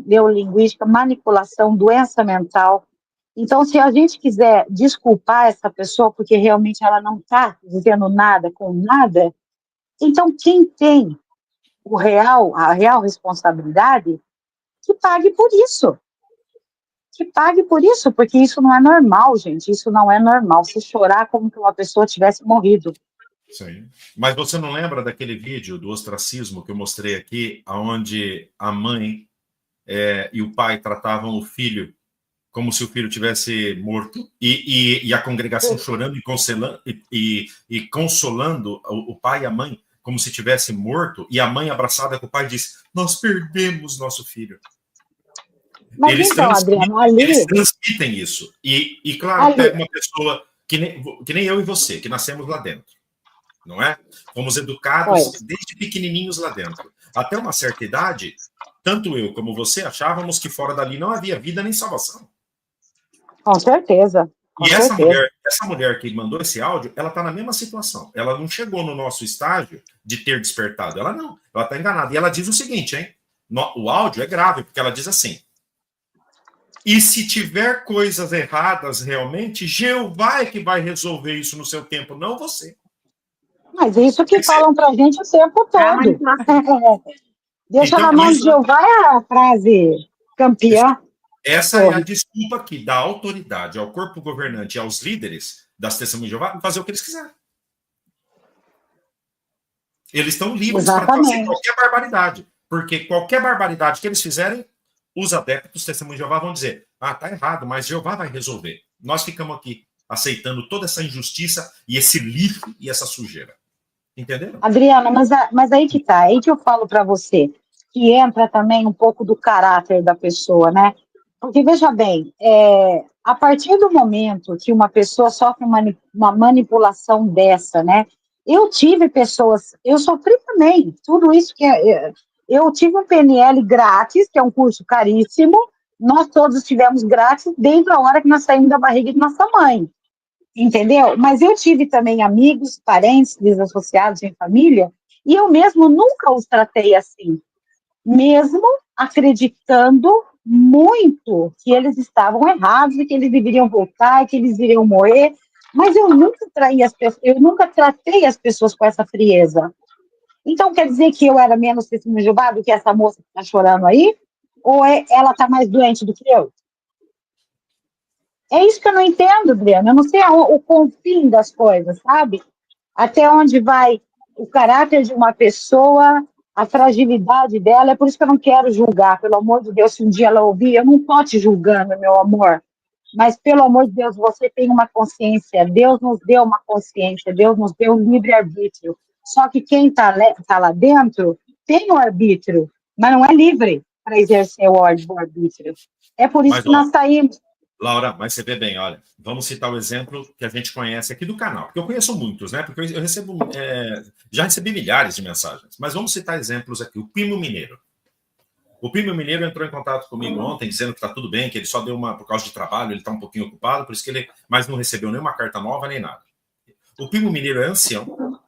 neurolinguística, manipulação, doença mental. Então, se a gente quiser desculpar essa pessoa porque realmente ela não está dizendo nada com nada, então quem tem a real responsabilidade, que pague por isso. Que pague por isso, porque isso não é normal, gente. Isso não é normal. Se chorar como que uma pessoa tivesse morrido. Sim. Mas você não lembra daquele vídeo do ostracismo que eu mostrei aqui, onde a mãe e o pai tratavam o filho como se o filho tivesse morto e a congregação chorando e consolando o pai e a mãe como se tivesse morto, e a mãe abraçada com o pai diz: nós perdemos nosso filho. Mas eles então, Adriano, ali... Eles transmitem isso. E claro, pega uma pessoa que nem eu e você, que nascemos lá dentro, não é? Fomos educados desde pequenininhos lá dentro. Até uma certa idade, tanto eu como você achávamos que fora dali não havia vida nem salvação. Com certeza. E essa mulher que mandou esse áudio, ela está na mesma situação. Ela não chegou no nosso estágio de ter despertado. Ela não. Ela está enganada. E ela diz o seguinte, hein? O áudio é grave, porque ela diz assim: e se tiver coisas erradas realmente, Jeová é que vai resolver isso no seu tempo, não você. Mas isso que falam pra gente o tempo todo. Deixa então, na mão de Jeová é a frase campeã. Essa é a desculpa aqui da autoridade ao corpo governante e aos líderes das testemunhas de Jeová fazer o que eles quiserem. Eles estão livres para fazer qualquer barbaridade. Porque qualquer barbaridade que eles fizerem, os adeptos testemunhas de Jeová vão dizer: ah, tá errado, mas Jeová vai resolver. Nós ficamos aqui aceitando toda essa injustiça e esse lixo e essa sujeira. Entenderam? Adriana, mas aí que tá, aí que eu falo para você, que entra também um pouco do caráter da pessoa, né? Porque, veja bem, a partir do momento que uma pessoa sofre uma manipulação dessa, né? Eu tive pessoas, eu sofri também, tudo isso que eu tive um PNL grátis, que é um curso caríssimo, nós todos tivemos grátis desde a hora que nós saímos da barriga de nossa mãe, entendeu? Mas eu tive também amigos, parentes, desassociados em família, e eu mesmo nunca os tratei assim, mesmo acreditando muito que eles estavam errados e que eles deveriam voltar e que eles iriam morrer, mas eu nunca tratei as pessoas com essa frieza. Então, quer dizer que eu era menos testemunha de Jeová do que essa moça que está chorando aí? Ou ela está mais doente do que eu? É isso que eu não entendo, Adriano. Eu não sei o confim das coisas, sabe? Até onde vai o caráter de uma pessoa, a fragilidade dela. É por isso que eu não quero julgar, pelo amor de Deus, se um dia ela ouvir, eu não estou te julgando, meu amor. Mas, pelo amor de Deus, você tem uma consciência. Deus nos deu uma consciência, Deus nos deu um livre-arbítrio. Só que quem está lá dentro tem o arbítrio, mas não é livre para exercer o arbítrio. É por isso Mas, que nós saímos. Laura, mas você vê bem, olha, vamos citar o exemplo que a gente conhece aqui do canal, porque eu conheço muitos, né? Porque eu recebo, já recebi milhares de mensagens, mas vamos citar exemplos aqui. O Pimo Mineiro. O Pimo Mineiro entrou em contato comigo ontem, dizendo que está tudo bem, que ele só deu por causa de trabalho, ele está um pouquinho ocupado, por isso que ele, mas não recebeu nenhuma carta nova nem nada. O Pimo Mineiro é ancião,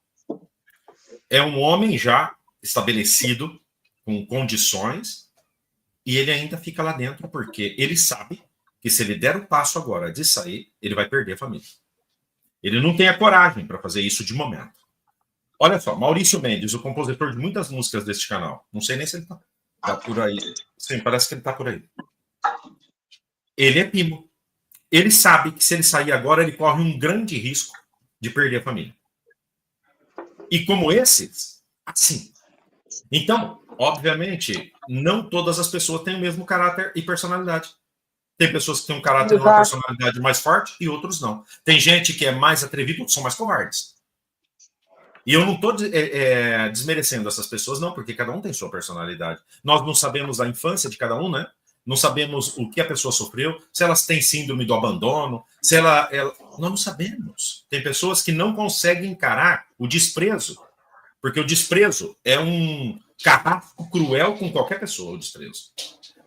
é um homem já estabelecido, com condições, e ele ainda fica lá dentro porque ele sabe que se ele der o passo agora de sair, ele vai perder a família. Ele não tem a coragem para fazer isso de momento. Olha só, Maurício Mendes, o compositor de muitas músicas deste canal. Não sei nem se ele tá por aí. Sim, parece que ele está por aí. Ele é Pimo. Ele sabe que se ele sair agora, ele corre um grande risco de perder a família. E como esses, assim. Então, obviamente, não todas as pessoas têm o mesmo caráter e personalidade. Tem pessoas que têm um caráter e uma personalidade mais forte e outros não. Tem gente que é mais atrevido, outros são mais covardes. E eu não estou desmerecendo essas pessoas, não, porque cada um tem sua personalidade. Nós não sabemos a infância de cada um, né? Não sabemos o que a pessoa sofreu, se elas têm síndrome do abandono, se nós não sabemos. Tem pessoas que não conseguem encarar o desprezo, porque o desprezo é um carrasco cruel com qualquer pessoa, o desprezo.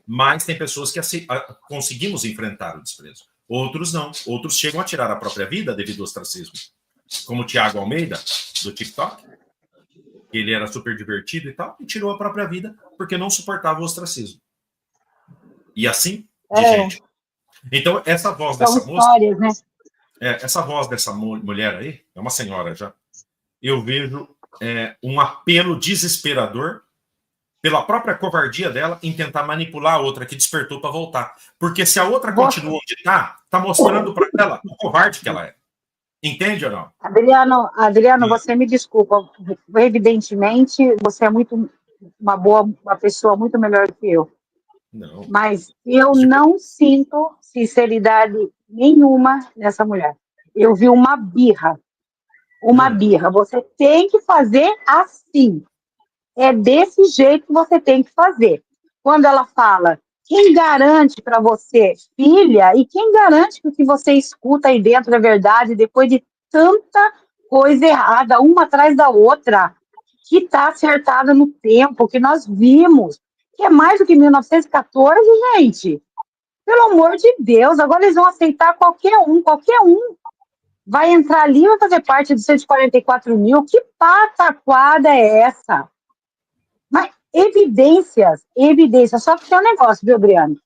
Mas tem pessoas que conseguimos enfrentar o desprezo. Outros não. Outros chegam a tirar a própria vida devido ao ostracismo. Como o Thiago Almeida, do TikTok. Ele era super divertido e tal, e tirou a própria vida porque não suportava o ostracismo. E assim, de gente. Então, essa voz dessa moça... Né? Essa voz dessa mulher aí, é uma senhora já, eu vejo um apelo desesperador pela própria covardia dela em tentar manipular a outra que despertou para voltar. Porque se a outra continua onde está mostrando para ela o covarde que ela é. Entende ou não? Adriano, você me desculpa. Evidentemente, você é uma pessoa muito melhor que eu. Não. Mas eu não sinto sinceridade nenhuma nessa mulher. Eu vi uma birra. Uma birra. Você tem que fazer assim. É desse jeito que você tem que fazer. Quando ela fala, quem garante para você, filha, e quem garante que o que você escuta aí dentro é verdade, depois de tanta coisa errada, uma atrás da outra, que está acertada no tempo, que nós vimos, que é mais do que 1914, gente. Pelo amor de Deus, agora eles vão aceitar qualquer um vai entrar ali e vai fazer parte dos 144 mil. Que pataquada é essa? Mas evidências. Só que tem um negócio, viu, Adriano?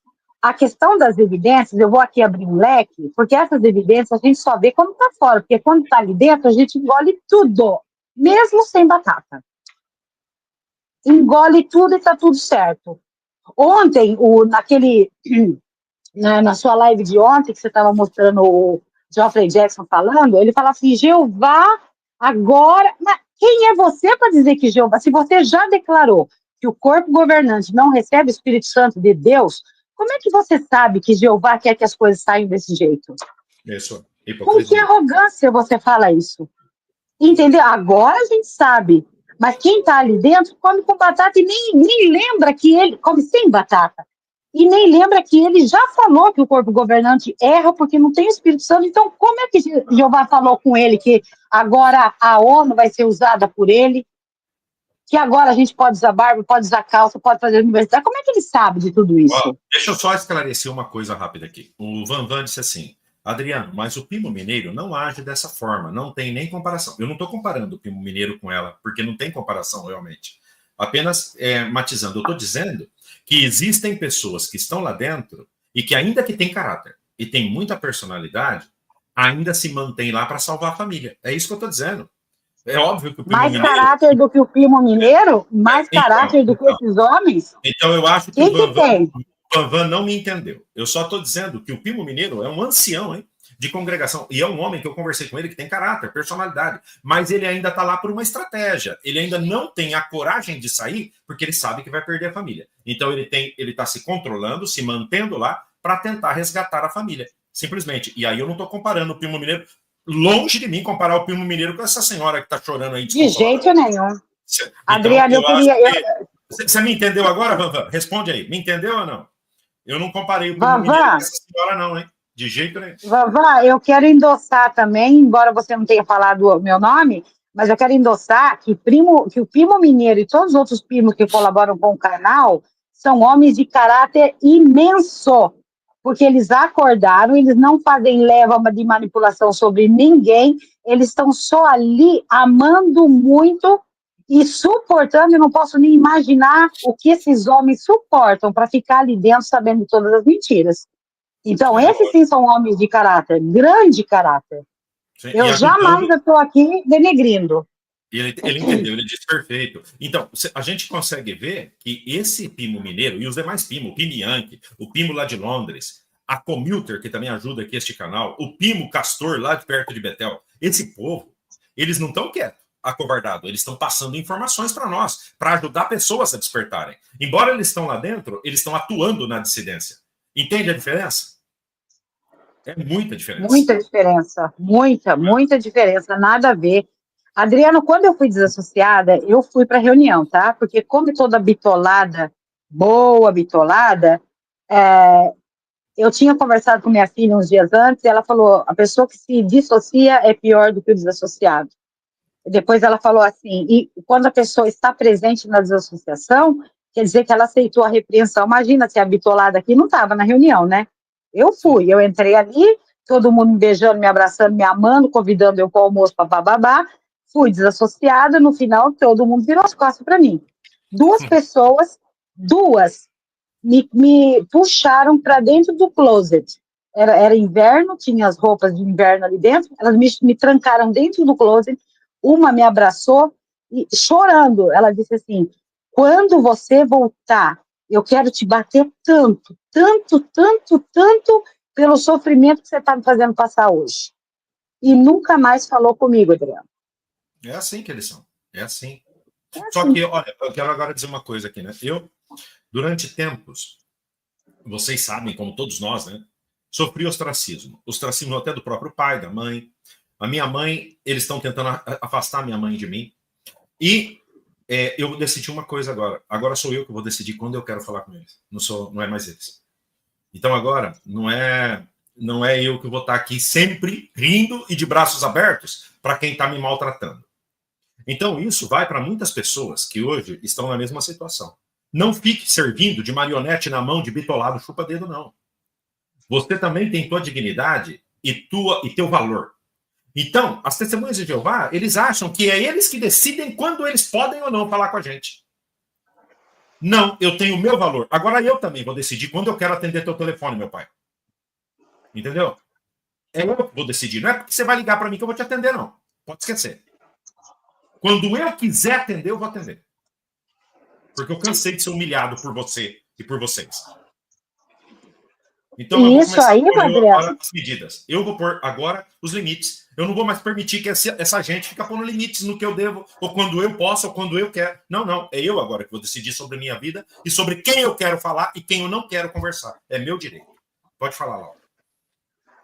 A questão das evidências, eu vou aqui abrir um leque, porque essas evidências a gente só vê quando está fora, porque quando está ali dentro, a gente engole tudo, mesmo sem batata. Engole tudo e está tudo certo. Ontem, na sua live de ontem, que você estava mostrando o Geoffrey Jackson falando, ele fala assim, Jeová, agora... Mas quem é você para dizer que Jeová... Se você já declarou que o corpo governante não recebe o Espírito Santo de Deus, como é que você sabe que Jeová quer que as coisas saiam desse jeito? Isso. Com que arrogância você fala isso? Entendeu? Agora a gente sabe. Mas quem está ali dentro come com batata e nem lembra que ele come sem batata. E nem lembra que ele já falou que o corpo governante erra porque não tem o Espírito Santo. Então, como é que Jeová falou com ele que agora a ONU vai ser usada por ele? Que agora a gente pode usar barba, pode usar calça, pode fazer universidade. Como é que ele sabe de tudo isso? Deixa eu só esclarecer uma coisa rápida aqui. O Van disse assim, Adriano, mas o Pimo Mineiro não age dessa forma, não tem nem comparação. Eu não estou comparando o Pimo Mineiro com ela, porque não tem comparação realmente. Apenas matizando, eu estou dizendo que existem pessoas que estão lá dentro e que ainda que tem caráter e tem muita personalidade, ainda se mantém lá para salvar a família. É isso que eu estou dizendo. É óbvio que o Pimo mais Mineiro... caráter do que o Primo Mineiro? Mais caráter do que esses homens? Então eu acho que Quem que tem? Van não me entendeu. Eu só estou dizendo que o Pimo Mineiro é um ancião, hein, de congregação. E é um homem que eu conversei com ele que tem caráter, personalidade. Mas ele ainda está lá por uma estratégia. Ele ainda não tem a coragem de sair porque ele sabe que vai perder a família. Então ele está se controlando, se mantendo lá para tentar resgatar a família. Simplesmente. E aí eu não estou comparando o Pimo Mineiro. Longe de mim comparar o Pimo Mineiro com essa senhora que está chorando aí. De jeito nenhum. Então, Adriano, eu queria... Você me entendeu agora, Van? Responde aí. Me entendeu ou não? Eu não comparei o Pimo Mineiro com essa senhora, não, hein? De jeito nenhum. Vavá, eu quero endossar também, embora você não tenha falado o meu nome, mas eu quero endossar que o Pimo Mineiro e todos os outros primos que colaboram com o canal são homens de caráter imenso, porque eles acordaram, eles não fazem leva de manipulação sobre ninguém, eles estão só ali amando muito e suportando, eu não posso nem imaginar o que esses homens suportam para ficar ali dentro sabendo de todas as mentiras. Então, esses sim são homens de caráter, grande caráter. Sim, eu jamais estou aqui denegrindo. Ele entendeu, ele disse perfeito. Então, a gente consegue ver que esse Pimo Mineiro e os demais Pimo, o Pimo Yankee, o Pimo lá de Londres, a Commuter, que também ajuda aqui este canal, o Pimo Castor lá de perto de Betel, esse povo, eles não estão quietos, acovardados, eles estão passando informações para nós, para ajudar pessoas a despertarem. Embora eles estão lá dentro, eles estão atuando na dissidência. Entende a diferença? É muita diferença. Muita diferença. Muita diferença. Nada a ver. Adriano, quando eu fui desassociada, eu fui para a reunião, tá? Porque como toda bitolada, boa bitolada, eu tinha conversado com minha filha uns dias antes e ela falou, a pessoa que se dissocia é pior do que o desassociado. Depois ela falou assim, e quando a pessoa está presente na desassociação, quer dizer que ela aceitou a repreensão. Imagina se a bitolada aqui não estava na reunião, né? Eu fui, eu entrei ali, todo mundo me beijando, me abraçando, me amando, convidando eu para o almoço, babá. Fui desassociada, no final todo mundo virou as costas para mim. Duas pessoas me puxaram para dentro do closet. Era inverno, tinha as roupas de inverno ali dentro, elas me trancaram dentro do closet, uma me abraçou, e chorando, ela disse assim, quando você voltar, eu quero te bater tanto, pelo sofrimento que você está me fazendo passar hoje. E nunca mais falou comigo, Adriano. É assim que eles são. É assim. Só que, olha, eu quero agora dizer uma coisa aqui, né? Eu, durante tempos, vocês sabem, como todos nós, né? Sofri ostracismo. Ostracismo até do próprio pai, da mãe. A minha mãe, eles estão tentando afastar a minha mãe de mim. E eu decidi uma coisa agora. Agora sou eu que vou decidir quando eu quero falar com eles. Não é mais eles. Então agora, não é eu que vou estar aqui sempre rindo e de braços abertos para quem está me maltratando. Então isso vai para muitas pessoas que hoje estão na mesma situação. Não fique servindo de marionete na mão de bitolado chupa-dedo, não. Você também tem tua dignidade e teu valor. Então, as testemunhas de Jeová, eles acham que é eles que decidem quando eles podem ou não falar com a gente. Não, eu tenho o meu valor. Agora eu também vou decidir quando eu quero atender teu telefone, meu pai. Entendeu? É eu que vou decidir. Não é porque você vai ligar para mim que eu vou te atender, não. Pode esquecer. Quando eu quiser atender, eu vou atender. Porque eu cansei de ser humilhado por você e por vocês. Então, eu vou começar a pôr agora as medidas. Eu vou pôr agora os limites. Eu não vou mais permitir que essa gente fique pondo limites no que eu devo, ou quando eu posso, ou quando eu quero. Não. É eu agora que vou decidir sobre a minha vida e sobre quem eu quero falar e quem eu não quero conversar. É meu direito. Pode falar, Laura.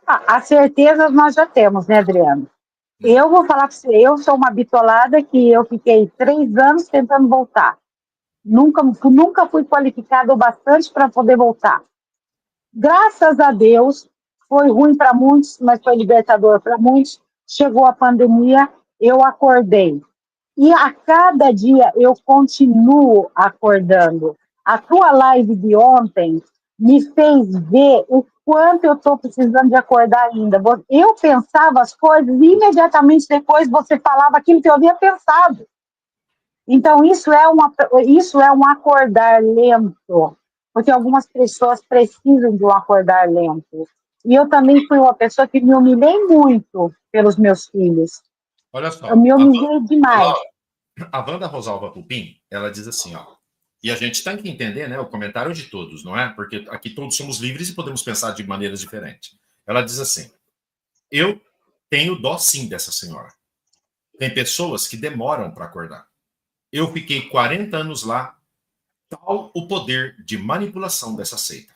A certeza nós já temos, né, Adriano? Eu vou falar para você, eu sou uma bitolada que eu fiquei 3 anos tentando voltar. Nunca fui qualificada o bastante para poder voltar. Graças a Deus, foi ruim para muitos, mas foi libertador para muitos. Chegou a pandemia, eu acordei. E a cada dia eu continuo acordando. A tua live de ontem me fez ver o quanto eu estou precisando de acordar ainda. Eu pensava as coisas e imediatamente depois você falava aquilo que eu havia pensado. Então, isso é um acordar lento, porque algumas pessoas precisam de um acordar lento. E eu também fui uma pessoa que me humilhei muito pelos meus filhos. Olha só. Eu me humilhei demais. A Wanda Rosalva Pupim, ela diz assim, ó, E a gente tem que entender, né, o comentário de todos, não é? Porque aqui todos somos livres e podemos pensar de maneiras diferentes. Ela diz assim: eu tenho dó sim dessa senhora. Tem pessoas que demoram para acordar. Eu fiquei 40 anos lá, tal o poder de manipulação dessa seita.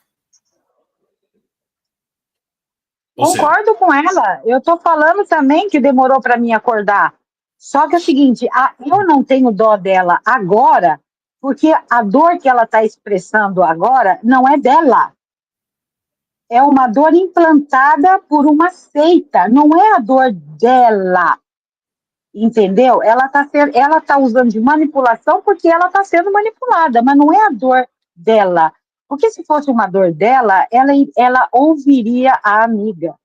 Ou seja, Concordo com ela. Eu estou falando também que demorou para mim acordar. Só que é o seguinte, eu não tenho dó dela agora, porque a dor que ela está expressando agora não é dela. É uma dor implantada por uma seita, não é a dor dela. Entendeu? Ela tá usando de manipulação porque ela está sendo manipulada, mas não é a dor dela. Porque se fosse uma dor dela, ela ouviria a amiga.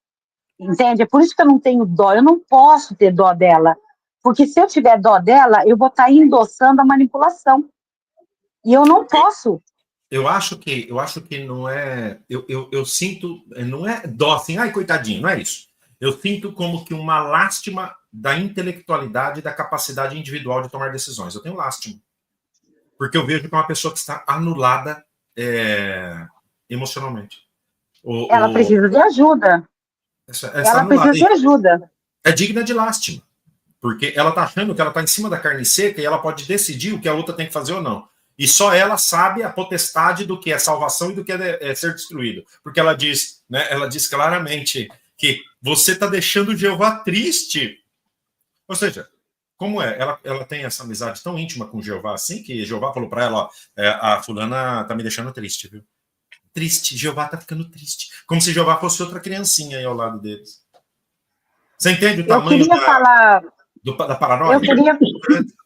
Entende? É por isso que eu não tenho dó, eu não posso ter dó dela. Porque se eu tiver dó dela, eu vou estar endossando a manipulação. E eu não posso. Eu acho que não é. Eu sinto, não é dó assim, ai, coitadinho, não é isso. Eu sinto como que uma lástima da intelectualidade e da capacidade individual de tomar decisões. Eu tenho lástima. Porque eu vejo que é uma pessoa que está anulada emocionalmente. Ela precisa de ajuda. Ela precisa de ajuda. É digna de lástima. Porque ela está achando que ela está em cima da carne seca e ela pode decidir o que a outra tem que fazer ou não. E só ela sabe a potestade do que é salvação e do que é ser destruído. Porque ela diz, né, ela diz claramente que você está deixando o Jeová triste. Ou seja, como é? Ela tem essa amizade tão íntima com o Jeová assim, que Jeová falou para ela, ó, a fulana está me deixando triste, viu? Triste, Jeová está ficando triste. Como se Jeová fosse outra criancinha aí ao lado deles. Você entende o tamanho da paranoia? Eu queria...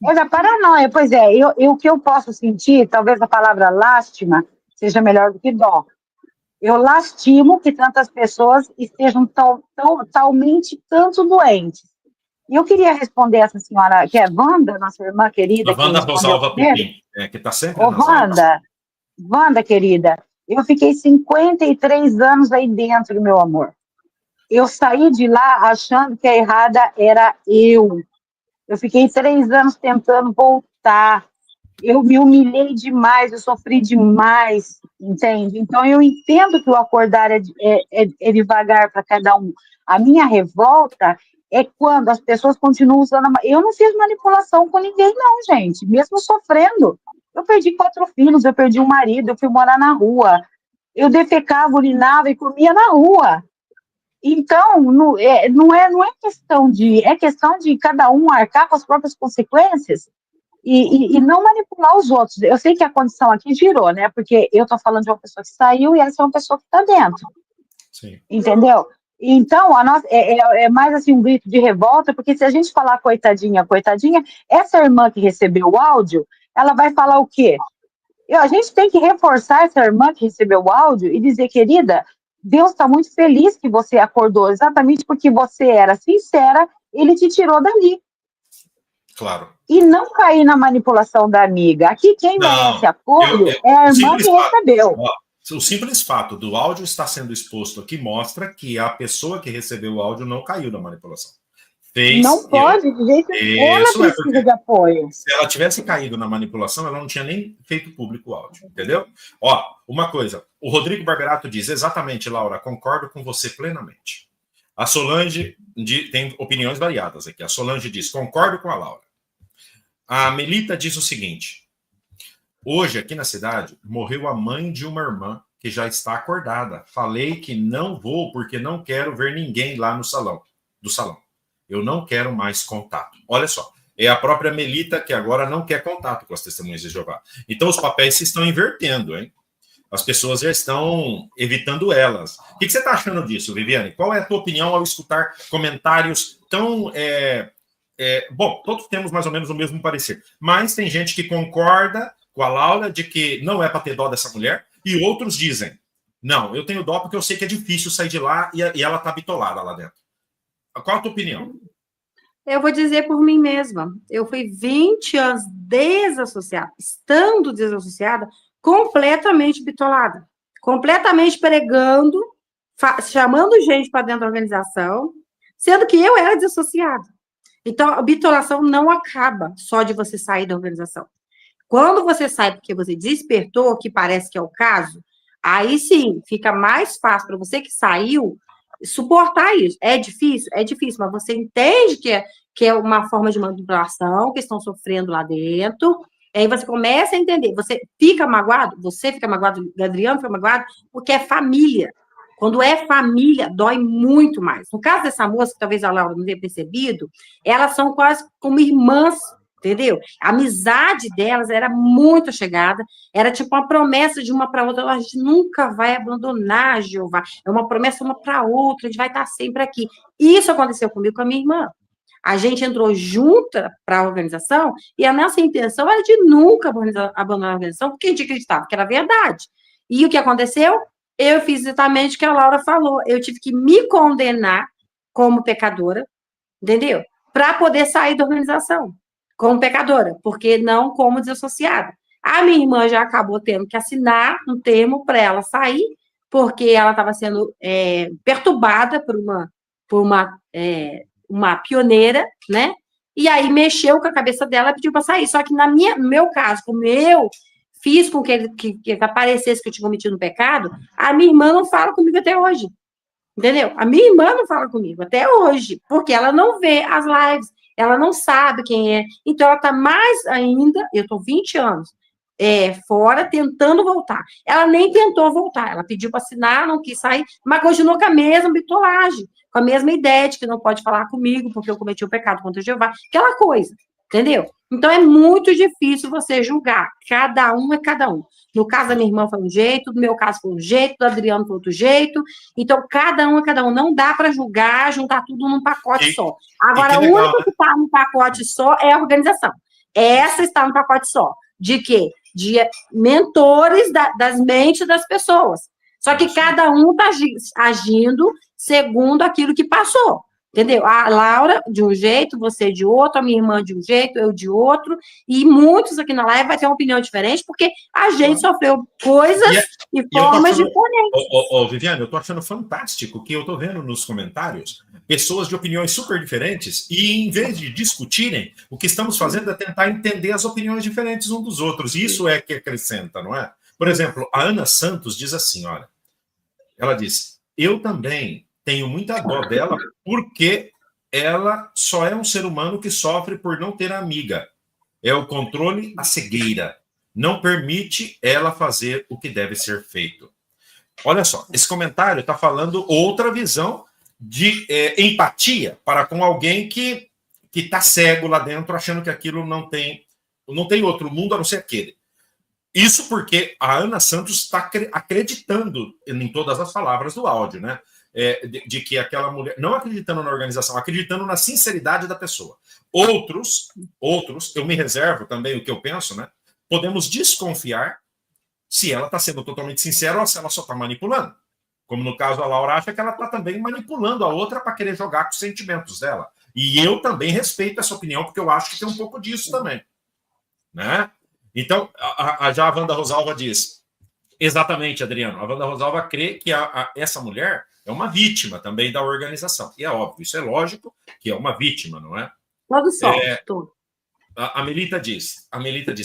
É da paranoia, pois é. O que eu posso sentir, talvez a palavra lástima seja melhor do que dó. Eu lastimo que tantas pessoas estejam totalmente tanto doentes. E eu queria responder essa senhora, que é Wanda, nossa irmã querida. A Wanda Rosalva Pupim, que está sempre nas Wanda, querida, eu fiquei 53 anos aí dentro, meu amor. Eu saí de lá achando que a errada era eu. Eu fiquei 3 anos tentando voltar. Eu me humilhei demais, eu sofri demais, entende? Então, eu entendo que o acordar é devagar para cada um. A minha revolta é quando as pessoas continuam usando... Eu não fiz manipulação com ninguém, não, gente. Mesmo sofrendo. Eu perdi 4 filhos, eu perdi um marido, eu fui morar na rua. Eu defecava, urinava e comia na rua. Então, não é questão de... É questão de cada um arcar com as próprias consequências e não manipular os outros. Eu sei que a condição aqui girou, né? Porque eu estou falando de uma pessoa que saiu e essa é uma pessoa que está dentro. Sim. Entendeu? Então, a nossa, é mais assim um grito de revolta, porque se a gente falar coitadinha, essa irmã que recebeu o áudio, ela vai falar o quê? A gente tem que reforçar essa irmã que recebeu o áudio e dizer, querida, Deus está muito feliz que você acordou, exatamente porque você era sincera, ele te tirou dali. Claro. E não cair na manipulação da amiga. Aqui quem merece apoio é a irmã que recebeu. O simples fato do áudio estar sendo exposto aqui mostra que a pessoa que recebeu o áudio não caiu na manipulação. Não pode, de jeito nenhum. Ela precisa de apoio. Se ela tivesse caído na manipulação, ela não tinha nem feito público o áudio, entendeu? Ó, uma coisa, o Rodrigo Barberato diz, exatamente, Laura, concordo com você plenamente. A Solange tem opiniões variadas aqui. A Solange diz, concordo com a Laura. A Melita diz o seguinte, hoje, aqui na cidade, morreu a mãe de uma irmã que já está acordada. Falei que não vou porque não quero ver ninguém lá no salão. Eu não quero mais contato. Olha só, é a própria Melita que agora não quer contato com as testemunhas de Jeová. Então, os papéis se estão invertendo, hein? As pessoas já estão evitando elas. O que você está achando disso, Viviane? Qual é a tua opinião ao escutar comentários tão... Bom, todos temos mais ou menos o mesmo parecer, mas tem gente que concorda com a Laura de que não é para ter dó dessa mulher, e outros dizem, não, eu tenho dó porque eu sei que é difícil sair de lá e ela tá bitolada lá dentro. Qual a tua opinião? Eu vou dizer por mim mesma. Eu fui 20 anos desassociada, estando desassociada, completamente bitolada, completamente pregando, chamando gente para dentro da organização, sendo que eu era desassociada. Então, a bitolação não acaba só de você sair da organização. Quando você sai porque você despertou, que parece que é o caso, aí sim, fica mais fácil para você que saiu suportar isso. É difícil, mas você entende que é uma forma de manipulação, que estão sofrendo lá dentro, aí você começa a entender, você fica magoado, o Adriano fica magoado, porque é família. Quando é família, dói muito mais. No caso dessa moça, que talvez a Laura não tenha percebido, elas são quase como irmãs, entendeu? A amizade delas era muito chegada, era tipo uma promessa de uma para outra, a gente nunca vai abandonar, Jeová. É uma promessa uma para outra, a gente vai estar sempre aqui. Isso aconteceu comigo com a minha irmã. A gente entrou junta para a organização e a nossa intenção era de nunca abandonar a organização, porque a gente acreditava que era verdade. E o que aconteceu? Eu fiz exatamente o que a Laura falou. Eu tive que me condenar como pecadora, entendeu? Para poder sair da organização como pecadora, porque não como desassociada. A minha irmã já acabou tendo que assinar um termo para ela sair, porque ela estava sendo perturbada por uma pioneira, né? E aí mexeu com a cabeça dela e pediu para sair. Só que no meu caso, como eu fiz com que aparecesse que eu tinha cometido um pecado, a minha irmã não fala comigo até hoje. Entendeu? A minha irmã não fala comigo até hoje, porque ela não vê as lives, ela não sabe quem é. Então, ela está mais ainda, eu estou 20 anos fora, tentando voltar. Ela nem tentou voltar, ela pediu para assinar, não quis sair, mas continuou com a mesma bitolagem, com a mesma ideia de que não pode falar comigo, porque eu cometi o pecado contra Jeová, aquela coisa, entendeu? Então, é muito difícil você julgar, cada um é cada um. No caso da minha irmã foi um jeito, no meu caso foi um jeito, do Adriano foi outro jeito. Então, cada um é cada um. Não dá para julgar, juntar tudo num pacote só. Agora, o único que está num pacote só é a organização. Essa está no pacote só. De quê? De mentores das mentes das pessoas. Só que cada um está agindo segundo aquilo que passou. Entendeu? A Laura de um jeito, você de outro, a minha irmã de um jeito, eu de outro, e muitos aqui na live vai ter uma opinião diferente, porque a gente sofreu coisas e formas diferentes. Viviane, eu estou achando fantástico que eu estou vendo nos comentários pessoas de opiniões super diferentes, e em vez de discutirem, o que estamos fazendo é tentar entender as opiniões diferentes uns dos outros, e isso é que acrescenta, não é? Por exemplo, a Ana Santos diz assim, olha, ela diz, eu também tenho muita dó dela, porque ela só é um ser humano que sofre por não ter amiga. É o controle, a cegueira. Não permite ela fazer o que deve ser feito. Olha só, esse comentário está falando outra visão de empatia para com alguém que está cego lá dentro, achando que aquilo não tem outro mundo a não ser aquele. Isso porque a Ana Santos está acreditando em todas as palavras do áudio, né? De que aquela mulher, não acreditando na organização, acreditando na sinceridade da pessoa. Outros, eu me reservo também o que eu penso, né? Podemos desconfiar se ela está sendo totalmente sincera ou se ela só está manipulando. Como no caso a Laura acha que ela está também manipulando a outra para querer jogar com os sentimentos dela. E eu também respeito essa opinião, porque eu acho que tem um pouco disso também. Né? Então, já a Wanda Rosalva diz, exatamente, Adriano, a Wanda Rosalva crê que essa mulher é uma vítima também da organização. E é óbvio, isso é lógico que é uma vítima, não é? Logo só. A Melita diz,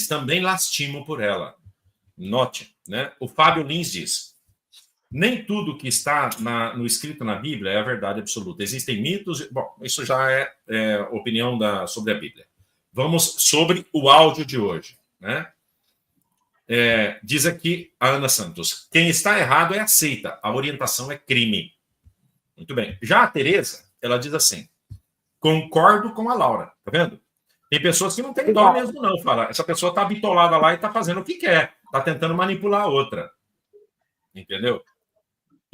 também lastimo por ela. Note, né? O Fábio Lins diz, nem tudo que está no escrito na Bíblia é a verdade absoluta. Existem mitos. Bom, isso já é opinião sobre a Bíblia. Vamos sobre o áudio de hoje, né? Diz aqui a Ana Santos, quem está errado é a seita, a orientação é crime. Muito bem. Já a Tereza, ela diz assim, concordo com a Laura, tá vendo? Tem pessoas que não têm dó mesmo não, fala, essa pessoa está bitolada lá e está fazendo o que quer, está tentando manipular a outra. Entendeu?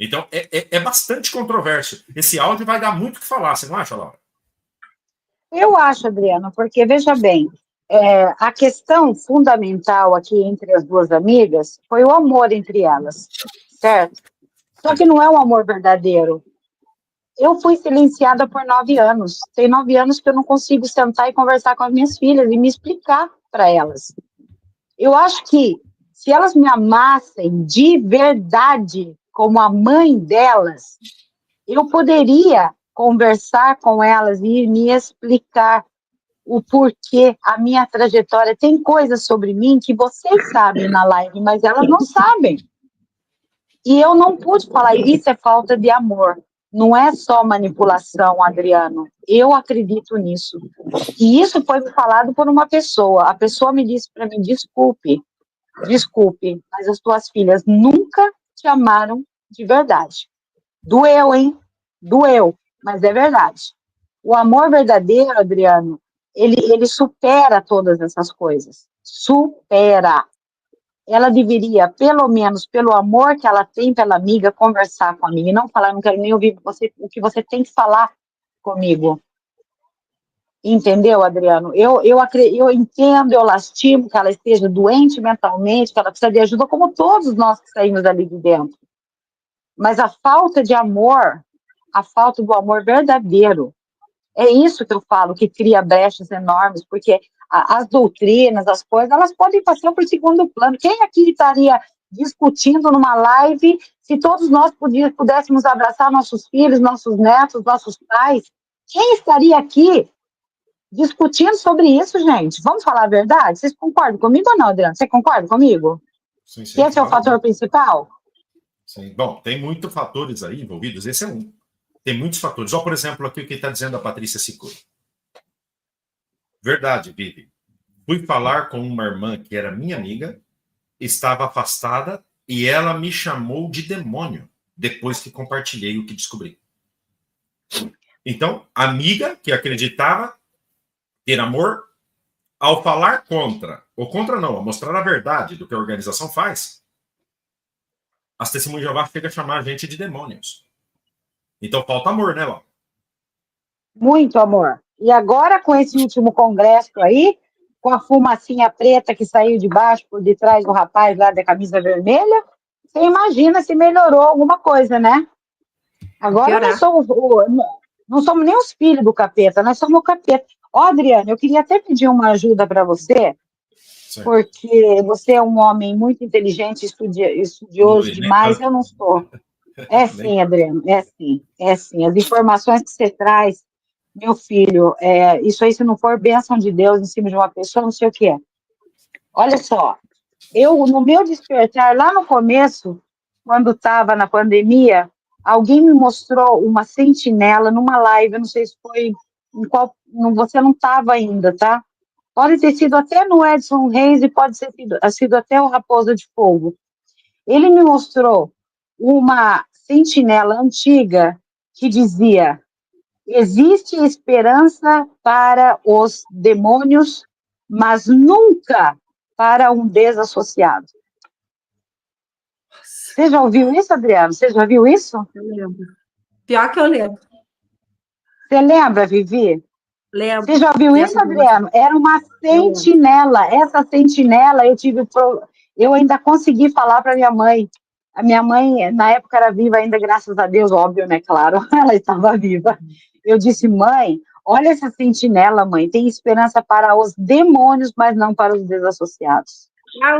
Então, é bastante controverso. Esse áudio vai dar muito o que falar, você não acha, Laura? Eu acho, Adriano, porque, veja bem, a questão fundamental aqui entre as duas amigas foi o amor entre elas, certo? Só que não é um amor verdadeiro. Eu fui silenciada por 9 anos. Tem 9 anos que eu não consigo sentar e conversar com as minhas filhas e me explicar para elas. Eu acho que se elas me amassem de verdade como a mãe delas, eu poderia conversar com elas e me explicar. o porquê, a minha trajetória. Tem coisas sobre mim que vocês sabem na live, mas elas não sabem. E eu não pude falar, isso é falta de amor. Não é só manipulação, Adriano. Eu acredito nisso. E isso foi falado por uma pessoa. A pessoa me disse para mim, desculpe, mas as tuas filhas nunca te amaram de verdade. Doeu, hein? Doeu, mas é verdade. O amor verdadeiro, Adriano, ele supera todas essas coisas. Supera. Ela deveria, pelo menos pelo amor que ela tem pela amiga, conversar com a amiga e não falar, não quero nem ouvir o que você tem que falar comigo. Entendeu, Adriano? Eu entendo, eu lastimo que ela esteja doente mentalmente, que ela precisa de ajuda, como todos nós que saímos dali de dentro. Mas a falta de amor, a falta do amor verdadeiro, é isso que eu falo, que cria brechas enormes, porque as doutrinas, as coisas, elas podem passar por segundo plano. Quem aqui estaria discutindo numa live se todos nós pudéssemos abraçar nossos filhos, nossos netos, nossos pais? Quem estaria aqui discutindo sobre isso, gente? Vamos falar a verdade? Vocês concordam comigo ou não, Adriano? Você concorda comigo? Sim, Que esse é o fator principal? Sim. Bom, tem muitos fatores aí envolvidos, esse é um. Tem muitos fatores. Olha, por exemplo, aqui o que está dizendo a Patrícia Sicuro. Verdade, Vivi. Fui falar com uma irmã que era minha amiga, estava afastada, e ela me chamou de demônio, depois que compartilhei o que descobri. Então, amiga que acreditava ter amor, ao falar contra, ou contra não, ao mostrar a verdade do que a organização faz, as testemunhas de Jeová chegam a chamar a gente de demônios. Então falta amor, né, Lau? Muito amor. E agora, com esse último congresso aí, com a fumacinha preta que saiu de baixo, por detrás do rapaz lá da camisa vermelha, você imagina se melhorou alguma coisa, né? Agora não somos nem os filhos do capeta, nós somos o capeta. Ó, Adriano, eu queria até pedir uma ajuda para você, Sim. porque você é um homem muito inteligente, estudioso demais, eu não sou. É sim, Adriano, é sim. As informações que você traz, meu filho, isso aí, se não for bênção de Deus em cima de uma pessoa, não sei o que é. Olha só, no meu despertar, lá no começo, quando estava na pandemia, alguém me mostrou uma sentinela numa live, eu não sei se foi em qual, você não estava ainda, tá? Pode ter sido até no Edson Reis e pode ter sido até o Raposa de Fogo. Ele me mostrou uma sentinela antiga que dizia: existe esperança para os demônios, mas nunca para um desassociado. Você já ouviu isso, Adriano? Você já viu isso? Eu lembro. Pior que eu lembro. Você lembra, Vivi? Lembro. Você já viu isso, Adriano? Era uma sentinela. Essa sentinela, eu ainda consegui falar para minha mãe. A minha mãe, na época, era viva ainda, graças a Deus, óbvio, né? Claro, ela estava viva. Eu disse, mãe, olha essa sentinela, mãe, tem esperança para os demônios, mas não para os desassociados.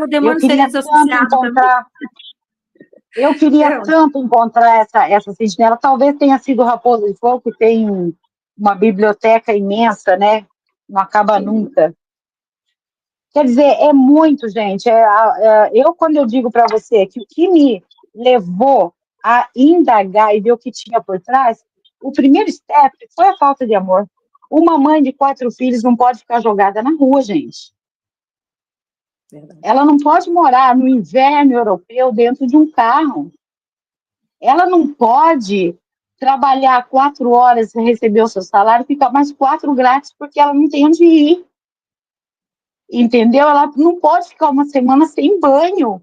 O demônio eu queria seria tanto encontrar. Eu queria tanto encontrar essa sentinela. Talvez tenha sido o Raposo de Fogo, que tem uma biblioteca imensa, né? Não acaba nunca. Quer dizer, é muito, gente. Quando eu digo para você que o que me levou a indagar e ver o que tinha por trás, o primeiro step foi a falta de amor. Uma mãe de 4 filhos não pode ficar jogada na rua, gente. Ela não pode morar no inverno europeu dentro de um carro. Ela não pode trabalhar 4 horas e receber o seu salário e ficar mais 4 grátis porque ela não tem onde ir. Entendeu? Ela não pode ficar uma semana sem banho.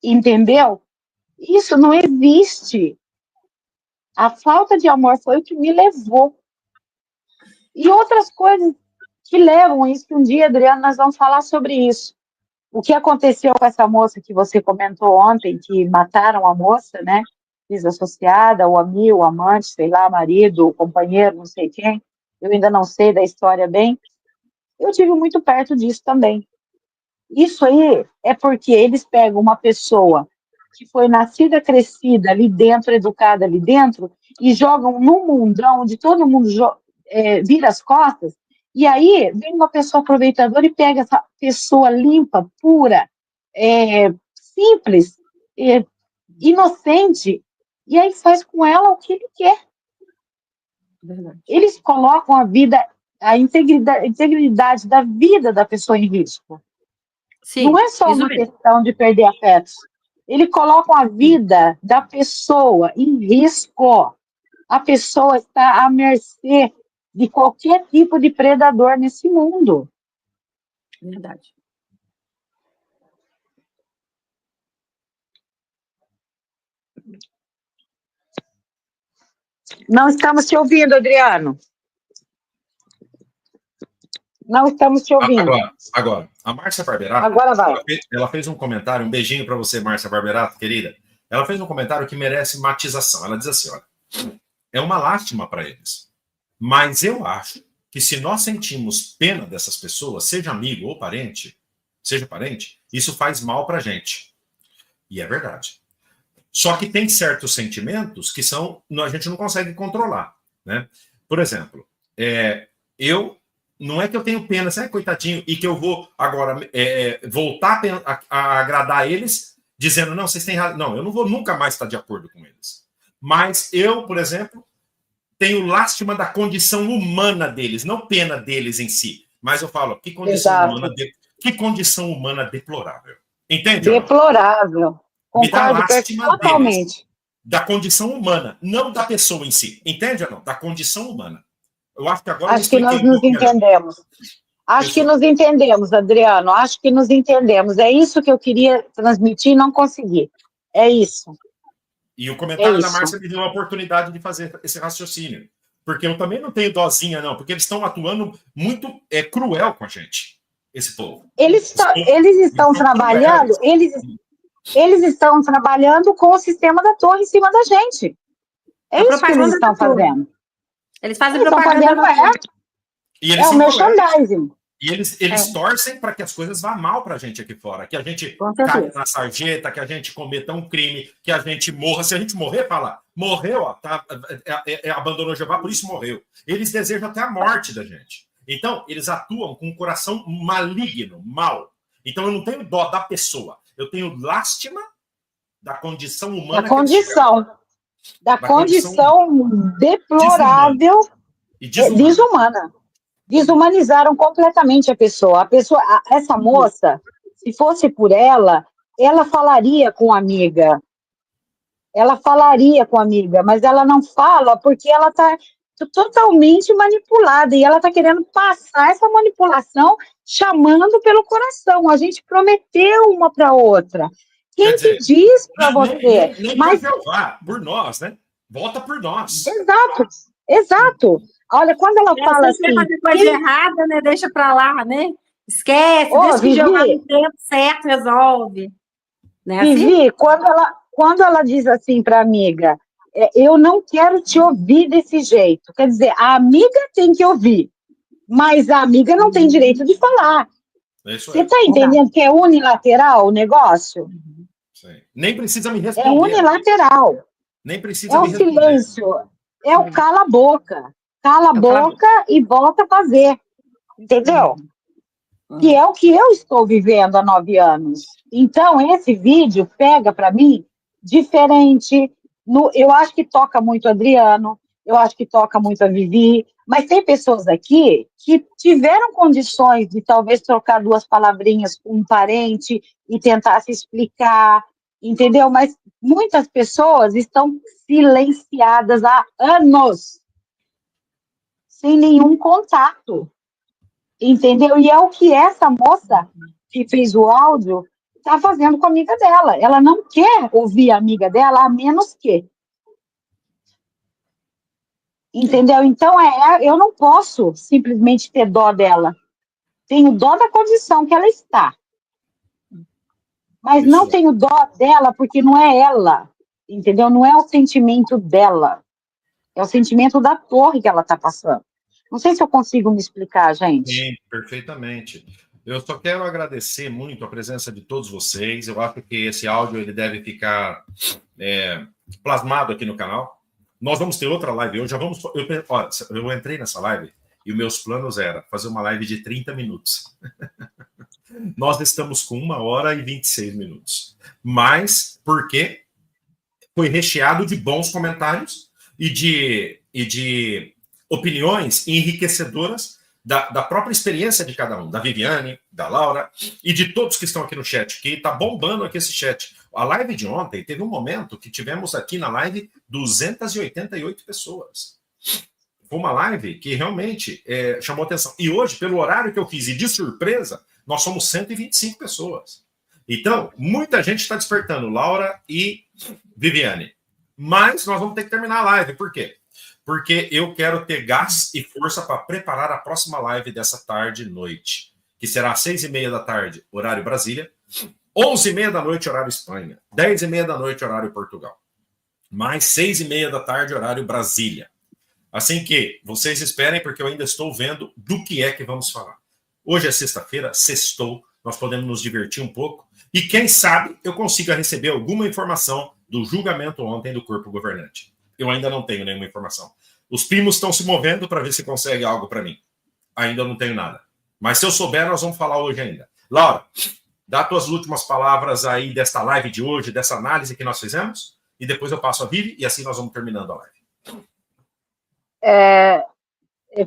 Entendeu? Isso não existe. A falta de amor foi o que me levou. E outras coisas que levam isso, que um dia, Adriano, nós vamos falar sobre isso. O que aconteceu com essa moça que você comentou ontem, que mataram a moça, né? Desassociada, o amigo, o amante, sei lá, marido, o companheiro, não sei quem. Eu ainda não sei da história bem. Eu tive muito perto disso também. Isso aí é porque eles pegam uma pessoa que foi nascida, crescida ali dentro, educada ali dentro, e jogam num mundão onde todo mundo vira as costas, E aí, vem uma pessoa aproveitadora e pega essa pessoa limpa, pura, simples, inocente, e aí faz com ela o que ele quer. Verdade. Eles colocam a integridade da vida da pessoa em risco. Sim, não é só isso uma mesmo. questão de perder afetos. Eles colocam a vida da pessoa em risco. A pessoa está à mercê de qualquer tipo de predador nesse mundo. Verdade. Não estamos te ouvindo, Adriano. Não estamos te ouvindo. Agora, a Márcia Barberato, Agora vai. ela fez um comentário, um beijinho para você, Márcia Barberato, querida. Ela fez um comentário que merece matização. Ela diz assim, olha, é uma lástima para eles, mas eu acho que se nós sentimos pena dessas pessoas, seja amigo ou parente, isso faz mal para a gente. E é verdade. Só que tem certos sentimentos que a gente não consegue controlar, né? Por exemplo, não é que eu tenho pena, assim, coitadinho, e que eu vou agora voltar a agradar eles, dizendo, não, vocês têm razão. Não, eu não vou nunca mais estar de acordo com eles. Mas eu, por exemplo, tenho lástima da condição humana deles, não pena deles em si. Mas eu falo, que condição humana deplorável. Entende? Deplorável. Me dá Concordo lástima totalmente. deles, da condição humana, não da pessoa em si. Entende ou não? Da condição humana. Eu acho que agora Acho que nós nos entendemos. Acho que nos entendemos, Adriano. Acho que nos entendemos. É isso que eu queria transmitir e não consegui. É isso. E o comentário da Márcia me deu a oportunidade de fazer esse raciocínio. Porque eu também não tenho dosinha, não. Porque eles estão atuando muito cruel com a gente, esse povo. Eles estão trabalhando... Eles estão trabalhando com o sistema da torre em cima da gente. É isso que eles estão fazendo. Eles fazem propaganda. É o merchandising. E eles torcem para que as coisas vá mal para a gente aqui fora. Que a gente caia na sarjeta, que a gente cometa um crime, que a gente morra. Se a gente morrer, fala, morreu, ó, tá, abandonou Jeová, por isso morreu. Eles desejam até a morte da gente. Então, eles atuam com um coração maligno, mau. Então, eu não tenho dó da pessoa. Eu tenho lástima da condição humana. Da condição deplorável e desumana. Desumanizaram completamente a pessoa. Essa moça, se fosse por ela falaria com a amiga. Mas ela não fala porque ela está totalmente manipulada e ela está querendo passar essa manipulação chamando pelo coração. A gente prometeu uma para outra. Quem te diz para você? Mas por nós, né? Volta por nós. Exato. Olha, quando ela fala assim... fazer coisa errada, né? Deixa para lá, né? Esquece, deixa que jogar no tempo certo, resolve. Né, Vivi, quando ela diz assim para a amiga, eu não quero te ouvir desse jeito. Quer dizer, a amiga tem que ouvir, mas a amiga não tem direito de falar. Você está entendendo que é unilateral o negócio? Sim. Nem precisa me responder. É unilateral. Nem precisa me responder. É o silêncio. É o cala a boca. Cala a boca e volta a fazer. Entendeu? Que é o que eu estou vivendo há 9 anos. Então, esse vídeo pega para mim diferente. Eu acho que toca muito o Adriano, eu acho que toca muito a Vivi, mas tem pessoas aqui que tiveram condições de talvez trocar 2 palavrinhas com um parente e tentar se explicar, entendeu? Mas muitas pessoas estão silenciadas há anos, sem nenhum contato. Entendeu? E é o que essa moça que fez o áudio está fazendo com a amiga dela. Ela não quer ouvir a amiga dela, a menos que. Entendeu? Então, eu não posso simplesmente ter dó dela. Tenho dó da condição que ela está. Mas não tenho dó dela porque não é ela. Entendeu? Não é o sentimento dela. É o sentimento da torre que ela está passando. Não sei se eu consigo me explicar, gente. Sim, perfeitamente. Eu só quero agradecer muito a presença de todos vocês. Eu acho que esse áudio ele deve ficar plasmado aqui no canal. Nós vamos ter outra live hoje. Eu entrei nessa live e os meus planos era fazer uma live de 30 minutos. Nós estamos com 1 hora e 26 minutos. Mas, porque foi recheado de bons comentários e de opiniões enriquecedoras da própria experiência de cada um, da Viviane, da Laura e de todos que estão aqui no chat, que está bombando aqui esse chat. A live de ontem teve um momento que tivemos aqui na live 288 pessoas. Foi uma live que realmente chamou atenção. E hoje, pelo horário que eu fiz e de surpresa, nós somos 125 pessoas. Então, muita gente está despertando, Laura e Viviane. Mas nós vamos ter que terminar a live. Por quê? Porque eu quero ter gás e força para preparar a próxima live dessa tarde e noite, que será às 6h30 da tarde, horário Brasília, 11h30 da noite, horário Espanha, 10h30 da noite, horário Portugal, mais 6h30 da tarde, horário Brasília. Assim que vocês esperem, porque eu ainda estou vendo do que é que vamos falar. Hoje é sexta-feira, sextou, nós podemos nos divertir um pouco, e quem sabe eu consiga receber alguma informação do julgamento ontem do corpo governante. Eu ainda não tenho nenhuma informação. Os primos estão se movendo para ver se consegue algo para mim. Ainda não tenho nada. Mas se eu souber, nós vamos falar hoje ainda. Laura, dá tuas últimas palavras aí desta live de hoje, dessa análise que nós fizemos, e depois eu passo a Vivi, e assim nós vamos terminando a live.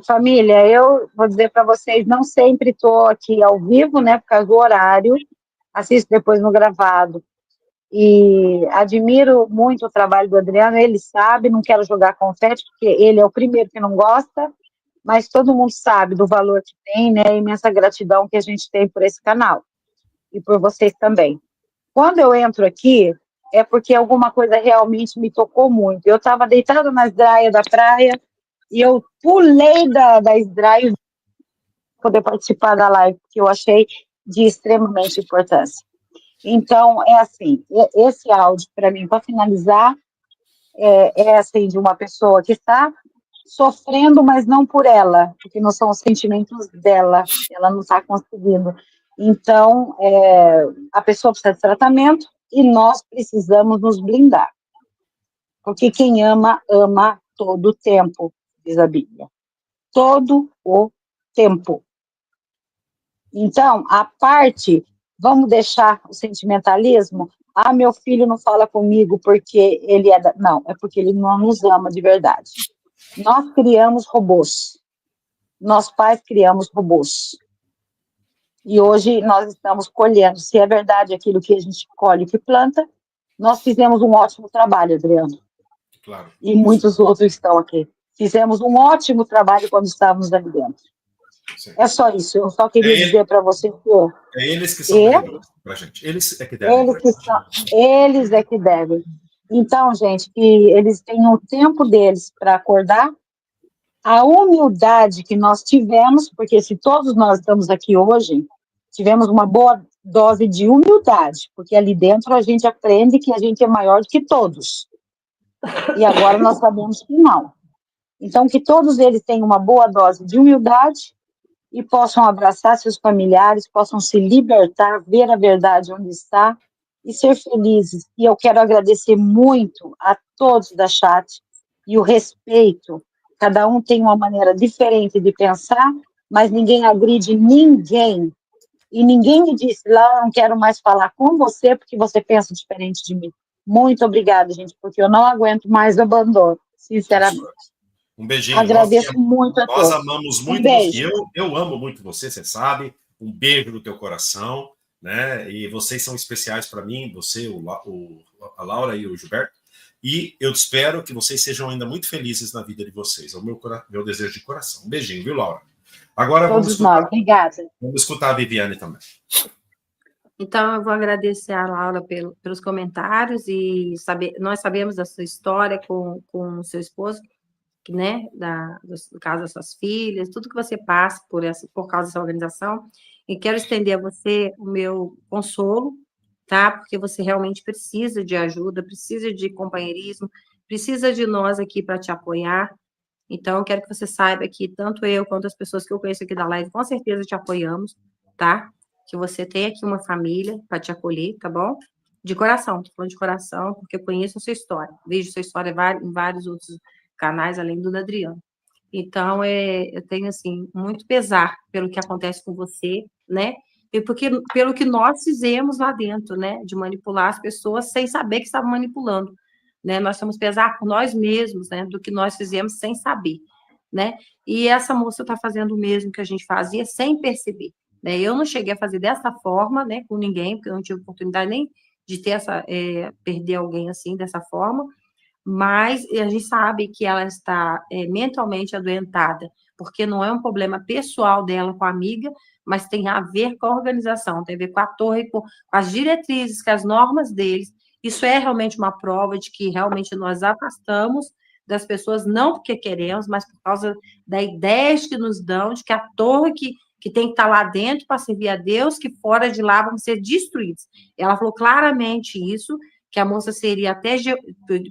Família, eu vou dizer para vocês, não sempre estou aqui ao vivo, né, por causa do horário, assisto depois no gravado. E admiro muito o trabalho do Adriano, ele sabe, não quero jogar confete, porque ele é o primeiro que não gosta, mas todo mundo sabe do valor que tem, né, a imensa gratidão que a gente tem por esse canal, e por vocês também. Quando eu entro aqui, é porque alguma coisa realmente me tocou muito. Eu estava deitada na esdraia da praia, e eu pulei da esdraia para poder participar da live, que eu achei de extremamente importância. Então, é assim, esse áudio, para mim, para finalizar, é assim, de uma pessoa que está sofrendo, mas não por ela, porque não são os sentimentos dela, ela não está conseguindo. Então, a pessoa precisa de tratamento e nós precisamos nos blindar. Porque quem ama, ama todo o tempo, diz a Bíblia. Todo o tempo. Então, a parte... Vamos deixar o sentimentalismo? Ah, meu filho não fala comigo porque ele é... Não, é porque ele não nos ama de verdade. Nós criamos robôs. Nós pais criamos robôs. E hoje nós estamos colhendo. Se é verdade aquilo que a gente colhe, que planta, nós fizemos um ótimo trabalho, Adriano. Claro. E muitos outros estão aqui. Fizemos um ótimo trabalho quando estávamos ali dentro. Sim. É só isso, eu só queria dizer para você que... É eles que são devedores para a gente, eles é que devem. Eles é que devem. Então, gente, que eles tenham o tempo deles para acordar, a humildade que nós tivemos, porque se todos nós estamos aqui hoje, tivemos uma boa dose de humildade, porque ali dentro a gente aprende que a gente é maior do que todos. E agora nós sabemos que não. Então, que todos eles tenham uma boa dose de humildade, e possam abraçar seus familiares, possam se libertar, ver a verdade onde está e ser felizes. E eu quero agradecer muito a todos da chat e o respeito. Cada um tem uma maneira diferente de pensar, mas ninguém agride ninguém. E ninguém me disse, lá, não quero mais falar com você porque você pensa diferente de mim. Muito obrigada, gente, porque eu não aguento mais o abandono, sinceramente. Um beijinho. Agradeço muito a todos. Nós amamos muito você. Eu amo muito você, você sabe. Um beijo no teu coração, né? E vocês são especiais para mim, você, a Laura e o Gilberto. E eu espero que vocês sejam ainda muito felizes na vida de vocês. É o meu desejo de coração. Um beijinho, viu, Laura? Agora todos nós, obrigada. Vamos escutar a Viviane também. Então, eu vou agradecer a Laura pelos comentários e nós sabemos da sua história com o seu esposo, né, do caso das suas filhas, tudo que você passa por causa dessa organização, e quero estender a você o meu consolo, tá, porque você realmente precisa de ajuda, precisa de companheirismo, precisa de nós aqui para te apoiar, então eu quero que você saiba que tanto eu quanto as pessoas que eu conheço aqui da live, com certeza te apoiamos, tá, que você tem aqui uma família para te acolher, tá bom? De coração, tô falando de coração, porque eu conheço a sua história, vejo sua história em vários outros canais, além do Adriano. Então, eu tenho, assim, muito pesar pelo que acontece com você, né? E pelo que nós fizemos lá dentro, né? De manipular as pessoas sem saber que estavam manipulando, né? Nós temos pesar por nós mesmos, né? Do que nós fizemos sem saber, né? E essa moça está fazendo o mesmo que a gente fazia sem perceber, né? Eu não cheguei a fazer dessa forma, né? Com ninguém, porque eu não tive oportunidade nem de ter perder alguém assim, dessa forma, mas a gente sabe que ela está mentalmente adoentada, porque não é um problema pessoal dela com a amiga, mas tem a ver com a organização, tem a ver com a torre, com as diretrizes, com as normas deles. Isso é realmente uma prova de que realmente nós afastamos das pessoas, não porque queremos, mas por causa da ideia que nos dão de que a torre que tem que estar lá dentro para servir a Deus, que fora de lá vão ser destruídos. Ela falou claramente isso, que a moça seria até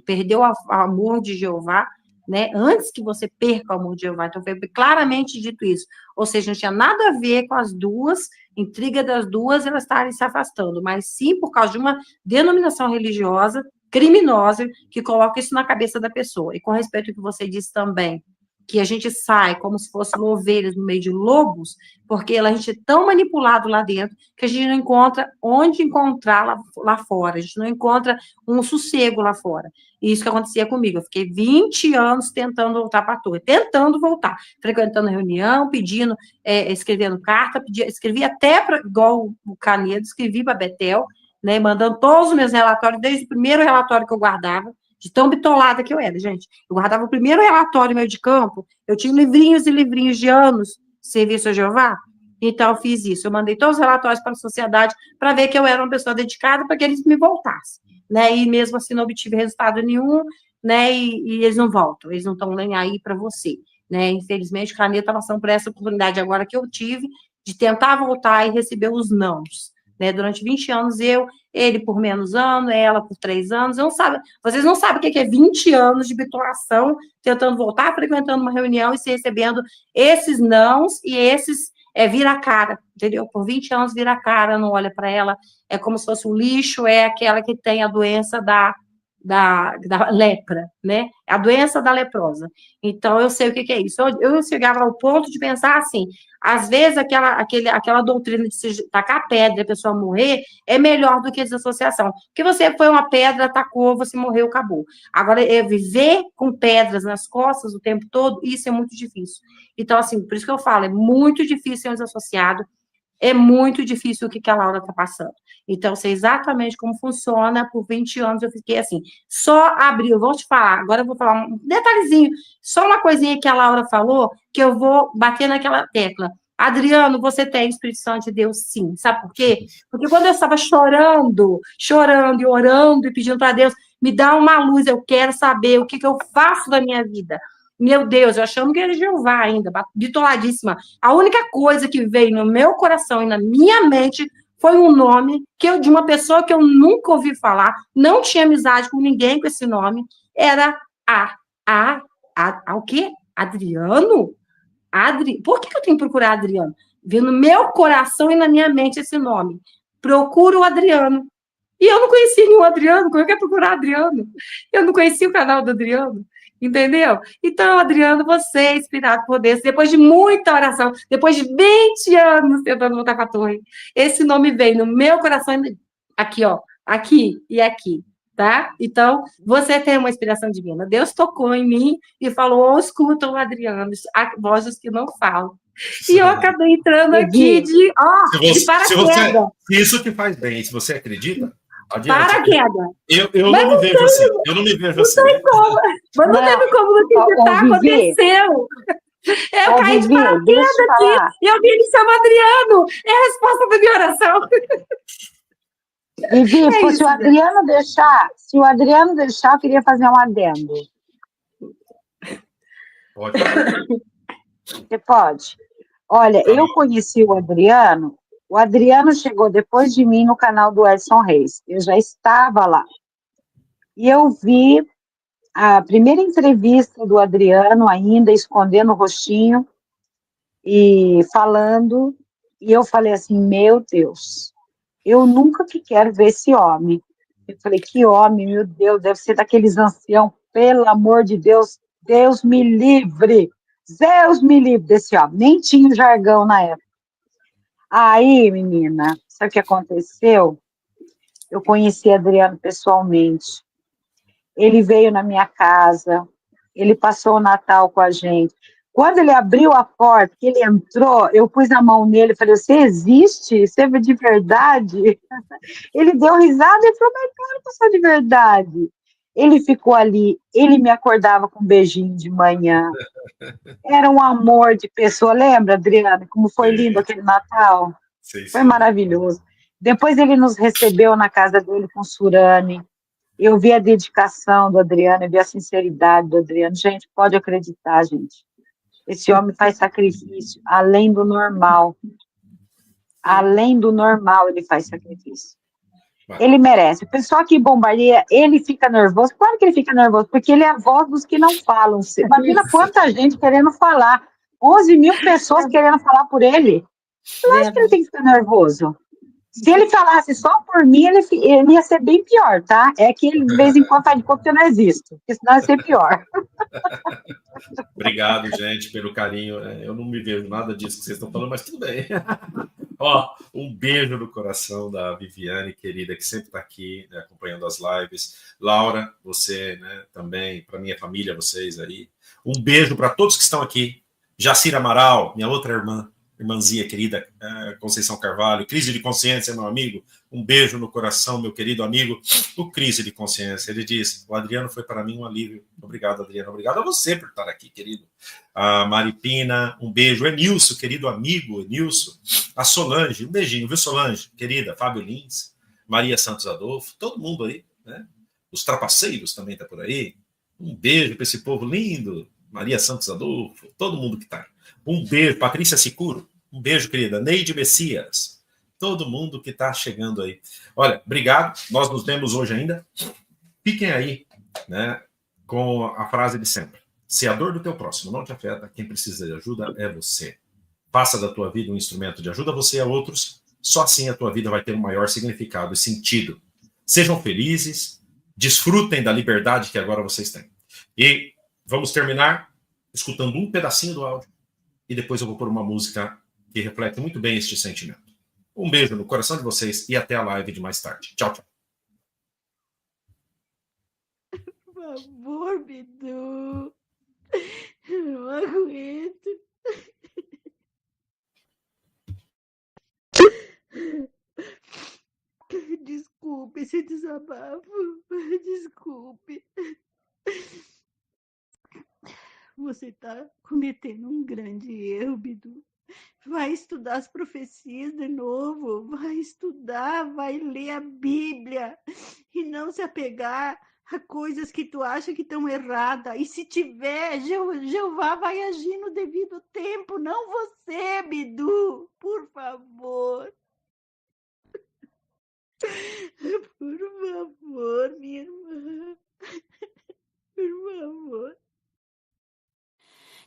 perdeu o amor de Jeová, né? Antes que você perca o amor de Jeová. Então, foi claramente dito isso. Ou seja, não tinha nada a ver com as duas, intriga das duas, elas estarem se afastando, mas sim por causa de uma denominação religiosa criminosa que coloca isso na cabeça da pessoa. E com respeito ao que você disse também, que a gente sai como se fossem ovelhas no meio de lobos, porque a gente é tão manipulado lá dentro que a gente não encontra onde encontrar lá fora, a gente não encontra um sossego lá fora. E isso que acontecia comigo, eu fiquei 20 anos tentando voltar para a torre, tentando voltar, frequentando reunião, pedindo, escrevendo carta, escrevi até, igual o Canedo, escrevi para a Betel, né, mandando todos os meus relatórios, desde o primeiro relatório que eu guardava, de tão bitolada que eu era, gente. Eu guardava o primeiro relatório meu de campo, eu tinha livrinhos e livrinhos de anos de serviço a Jeová, então eu fiz isso. Eu mandei todos os relatórios para a sociedade para ver que eu era uma pessoa dedicada para que eles me voltassem, né? E mesmo assim não obtive resultado nenhum, né? E eles não voltam, eles não estão nem aí para você, né? Infelizmente, o Caneta está passando por essa oportunidade agora que eu tive de tentar voltar e receber os nãos, né? Durante 20 anos ele por menos anos, ela por 3 anos, vocês não sabem o que é 20 anos de bitolação, tentando voltar, frequentando uma reunião e se recebendo esses nãos e esses vira a cara, entendeu? Por 20 anos vira a cara, não olha para ela, é como se fosse um lixo, é aquela que tem a doença da lepra, né? A doença da leprosa. Então, eu sei o que é isso. Eu chegava ao ponto de pensar assim, às vezes aquela doutrina de se tacar pedra e a pessoa morrer é melhor do que a desassociação. Porque você foi uma pedra, atacou, você morreu, acabou. Agora, viver com pedras nas costas o tempo todo, isso é muito difícil. Então, assim, por isso que eu falo, é muito difícil ser um desassociado, é muito difícil o que a Laura está passando. Então, sei exatamente como funciona. Por 20 anos eu fiquei assim, só abriu, vou te falar, agora eu vou falar um detalhezinho, só uma coisinha que a Laura falou, que eu vou bater naquela tecla. Adriano, você tem Espírito Santo de Deus, sim. Sabe por quê? Porque quando eu estava chorando e orando e pedindo para Deus, me dá uma luz, eu quero saber o que eu faço da minha vida. Meu Deus, eu achando que era Jeová ainda, bitoladíssima. A única coisa que veio no meu coração e na minha mente foi um nome de uma pessoa que eu nunca ouvi falar, não tinha amizade com ninguém com esse nome, era o quê? Adriano? Por que eu tenho que procurar Adriano? Veio no meu coração e na minha mente esse nome. Procura o Adriano. E eu não conhecia nenhum Adriano, como é que é procurar Adriano? Eu não conhecia o canal do Adriano. Entendeu? Então, Adriano, você é inspirado por Deus, depois de muita oração, depois de 20 anos tentando voltar para a torre, esse nome veio no meu coração, aqui, ó, aqui e aqui, tá? Então, você tem uma inspiração divina. Deus tocou em mim e falou, escuta o Adriano, há vozes que não falam. E eu acabei entrando aqui de paraquedas. Isso que faz bem, se você acredita, paraquedas. Eu não me vejo assim. Eu não me vejo assim. Mas não teve como não acreditar, aconteceu. Eu caí de paraquedas aqui e alguém me chama Adriano. É a resposta da minha oração. Vivi, se o Adriano deixar, eu queria fazer um adendo. Pode. Você pode. Olha, eu conheci o Adriano chegou depois de mim no canal do Edson Reis. Eu já estava lá. E eu vi a primeira entrevista do Adriano ainda, escondendo o rostinho e falando. E eu falei assim, meu Deus, eu nunca que quero ver esse homem. Eu falei, que homem, meu Deus, deve ser daqueles anciãos, pelo amor de Deus, Deus me livre. Deus me livre desse homem, nem tinha jargão na época. Aí, menina, sabe o que aconteceu? Eu conheci Adriano pessoalmente. Ele veio na minha casa, ele passou o Natal com a gente. Quando ele abriu a porta, que ele entrou, eu pus a mão nele e falei, você existe? Você é de verdade? Ele deu risada e falou, mas claro que eu sou de verdade. Ele ficou ali, ele me acordava com um beijinho de manhã. Era um amor de pessoa. Lembra, Adriana, como foi lindo aquele Natal? Foi maravilhoso. Depois ele nos recebeu na casa dele com Surane. Eu vi a dedicação do Adriano, eu vi a sinceridade do Adriano. Gente, pode acreditar, gente. Esse homem faz sacrifício além do normal. Além do normal, ele faz sacrifício. Ele merece. O pessoal que bombardeia, ele fica nervoso. Claro que ele fica nervoso, porque ele é a voz dos que não falam. Imagina quanta gente querendo falar. 11 mil pessoas querendo falar por ele. Eu acho que ele tem que ficar nervoso. Se ele falasse só por mim, ele ia ser bem pior, tá? É que ele, de vez em quando, faz de conta que eu não existo, porque senão ia ser pior. Obrigado, gente, pelo carinho. Eu não me vejo nada disso que vocês estão falando, mas tudo bem. Ó, um beijo no coração da Viviane, querida, que sempre está aqui, né, acompanhando as lives. Laura, você, né, também, para minha família, vocês aí. Um beijo para todos que estão aqui. Jacira Amaral, minha outra irmãzinha querida, Conceição Carvalho. Crise de Consciência, meu amigo. Um beijo no coração, meu querido amigo. O Crise de Consciência, ele diz, o Adriano foi para mim um alívio. Obrigado, Adriano. Obrigado a você por estar aqui, querido. A Maripina, um beijo. Enilson, querido amigo, Enilson. A Solange, um beijinho, viu, Solange? Querida, Fábio Lins, Maria Santos Adolfo, todo mundo aí, né? Os trapaceiros também tá por aí. Um beijo para esse povo lindo. Maria Santos Adolfo, todo mundo que tá aí. Um beijo, Patrícia Sicuro. Um beijo, querida. Neide Messias. Todo mundo que está chegando aí. Olha, obrigado. Nós nos vemos hoje ainda. Fiquem aí, né, com a frase de sempre. Se a dor do teu próximo não te afeta, quem precisa de ajuda é você. Faça da tua vida um instrumento de ajuda a você e a outros. Só assim a tua vida vai ter um maior significado e sentido. Sejam felizes. Desfrutem da liberdade que agora vocês têm. E vamos terminar escutando um pedacinho do áudio. E depois eu vou pôr uma música que reflete muito bem este sentimento. Um beijo no coração de vocês e até a live de mais tarde. Tchau, tchau. Por favor, Bidu. Eu não aguento. Desculpe esse desabafo. Desculpe. Você está cometendo um grande erro, Bidu. Vai estudar as profecias de novo, vai estudar, vai ler a Bíblia e não se apegar a coisas que tu acha que estão erradas. E se tiver, Jeová vai agir no devido tempo, não você, Bidu, por favor. Por favor, minha irmã, por favor.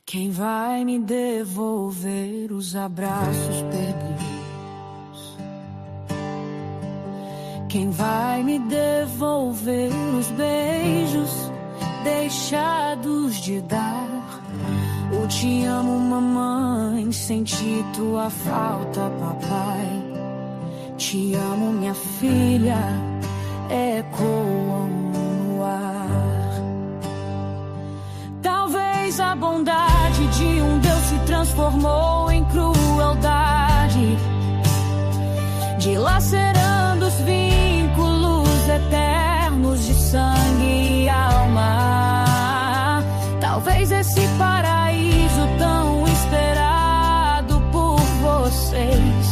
Quem vai me devolver os abraços perdidos? Quem vai me devolver os beijos deixados de dar? O te amo, mamãe, senti tua falta, papai. Te amo, minha filha, ecoam no ar. Talvez a bondade de um Deus se transformou em crueldade, dilacerando os vínculos eternos de sangue e alma. Talvez esse paraíso tão esperado por vocês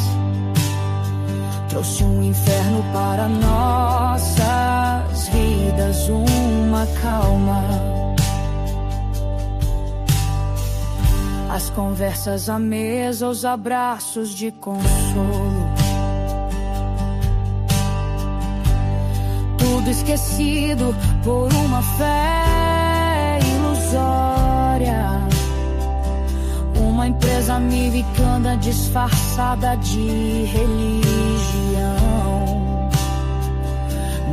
trouxe um inferno para nossas vidas, uma calma. As conversas à mesa, os abraços de consolo, tudo esquecido por uma fé ilusória. Uma empresa americana disfarçada de religião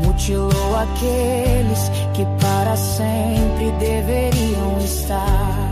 mutilou aqueles que para sempre deveriam estar.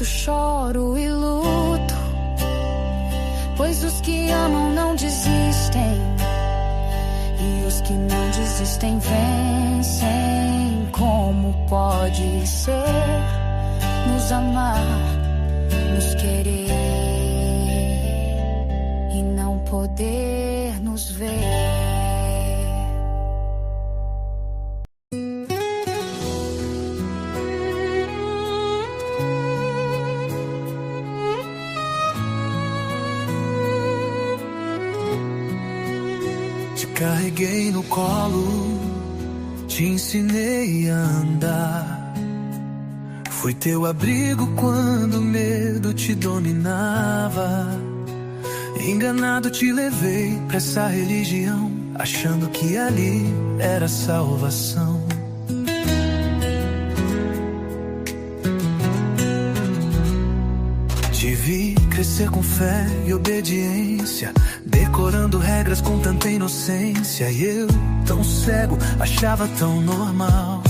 choro e luto, pois os que amam não desistem, e os que não desistem vencem. Como pode ser nos amar, nos querer e não poder nos ver? Carreguei no colo, te ensinei a andar. Fui teu abrigo quando o medo te dominava. Enganado te levei pra essa religião, achando que ali era salvação. Te vi crescer com fé e obediência, decorando regras com tanta inocência. E eu, tão cego, achava tão normal,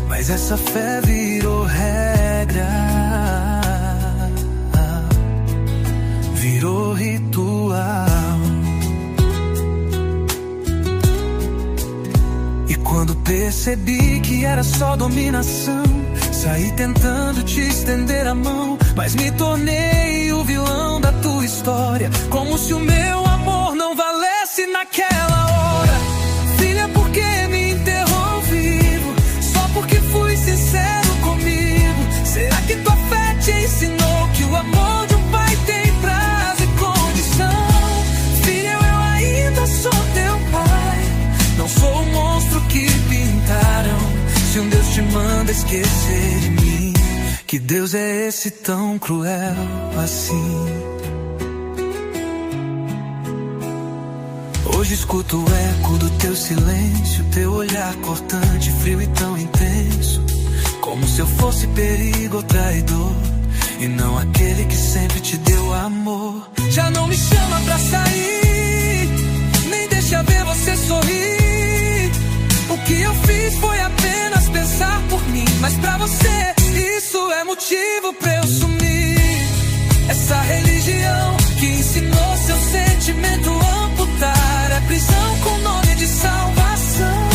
mas essa fé virou regra, virou ritual. E quando percebi que era só dominação, saí tentando te estender a mão, mas me tornei o vilão da tua história, como se o meu amor não valesse naquela hora. Filha, por que me enterrou vivo? Só porque fui sincero comigo? Será que tua fé te ensinou que o amor de um pai tem prazo e condição? Filha, eu ainda sou teu pai, não sou o monstro que pintaram. Se um Deus te manda esquecer de mim, que Deus é esse tão cruel assim? Hoje escuto o eco do teu silêncio, teu olhar cortante, frio e tão intenso, como se eu fosse perigo ou traidor, e não aquele que sempre te deu amor. Já não me chama pra sair, nem deixa ver você sorrir. O que eu fiz foi apenas pensar por mim, mas pra você isso é motivo pra eu sumir. Essa religião que ensinou seu sentimento a amputar é prisão com nome de salvação.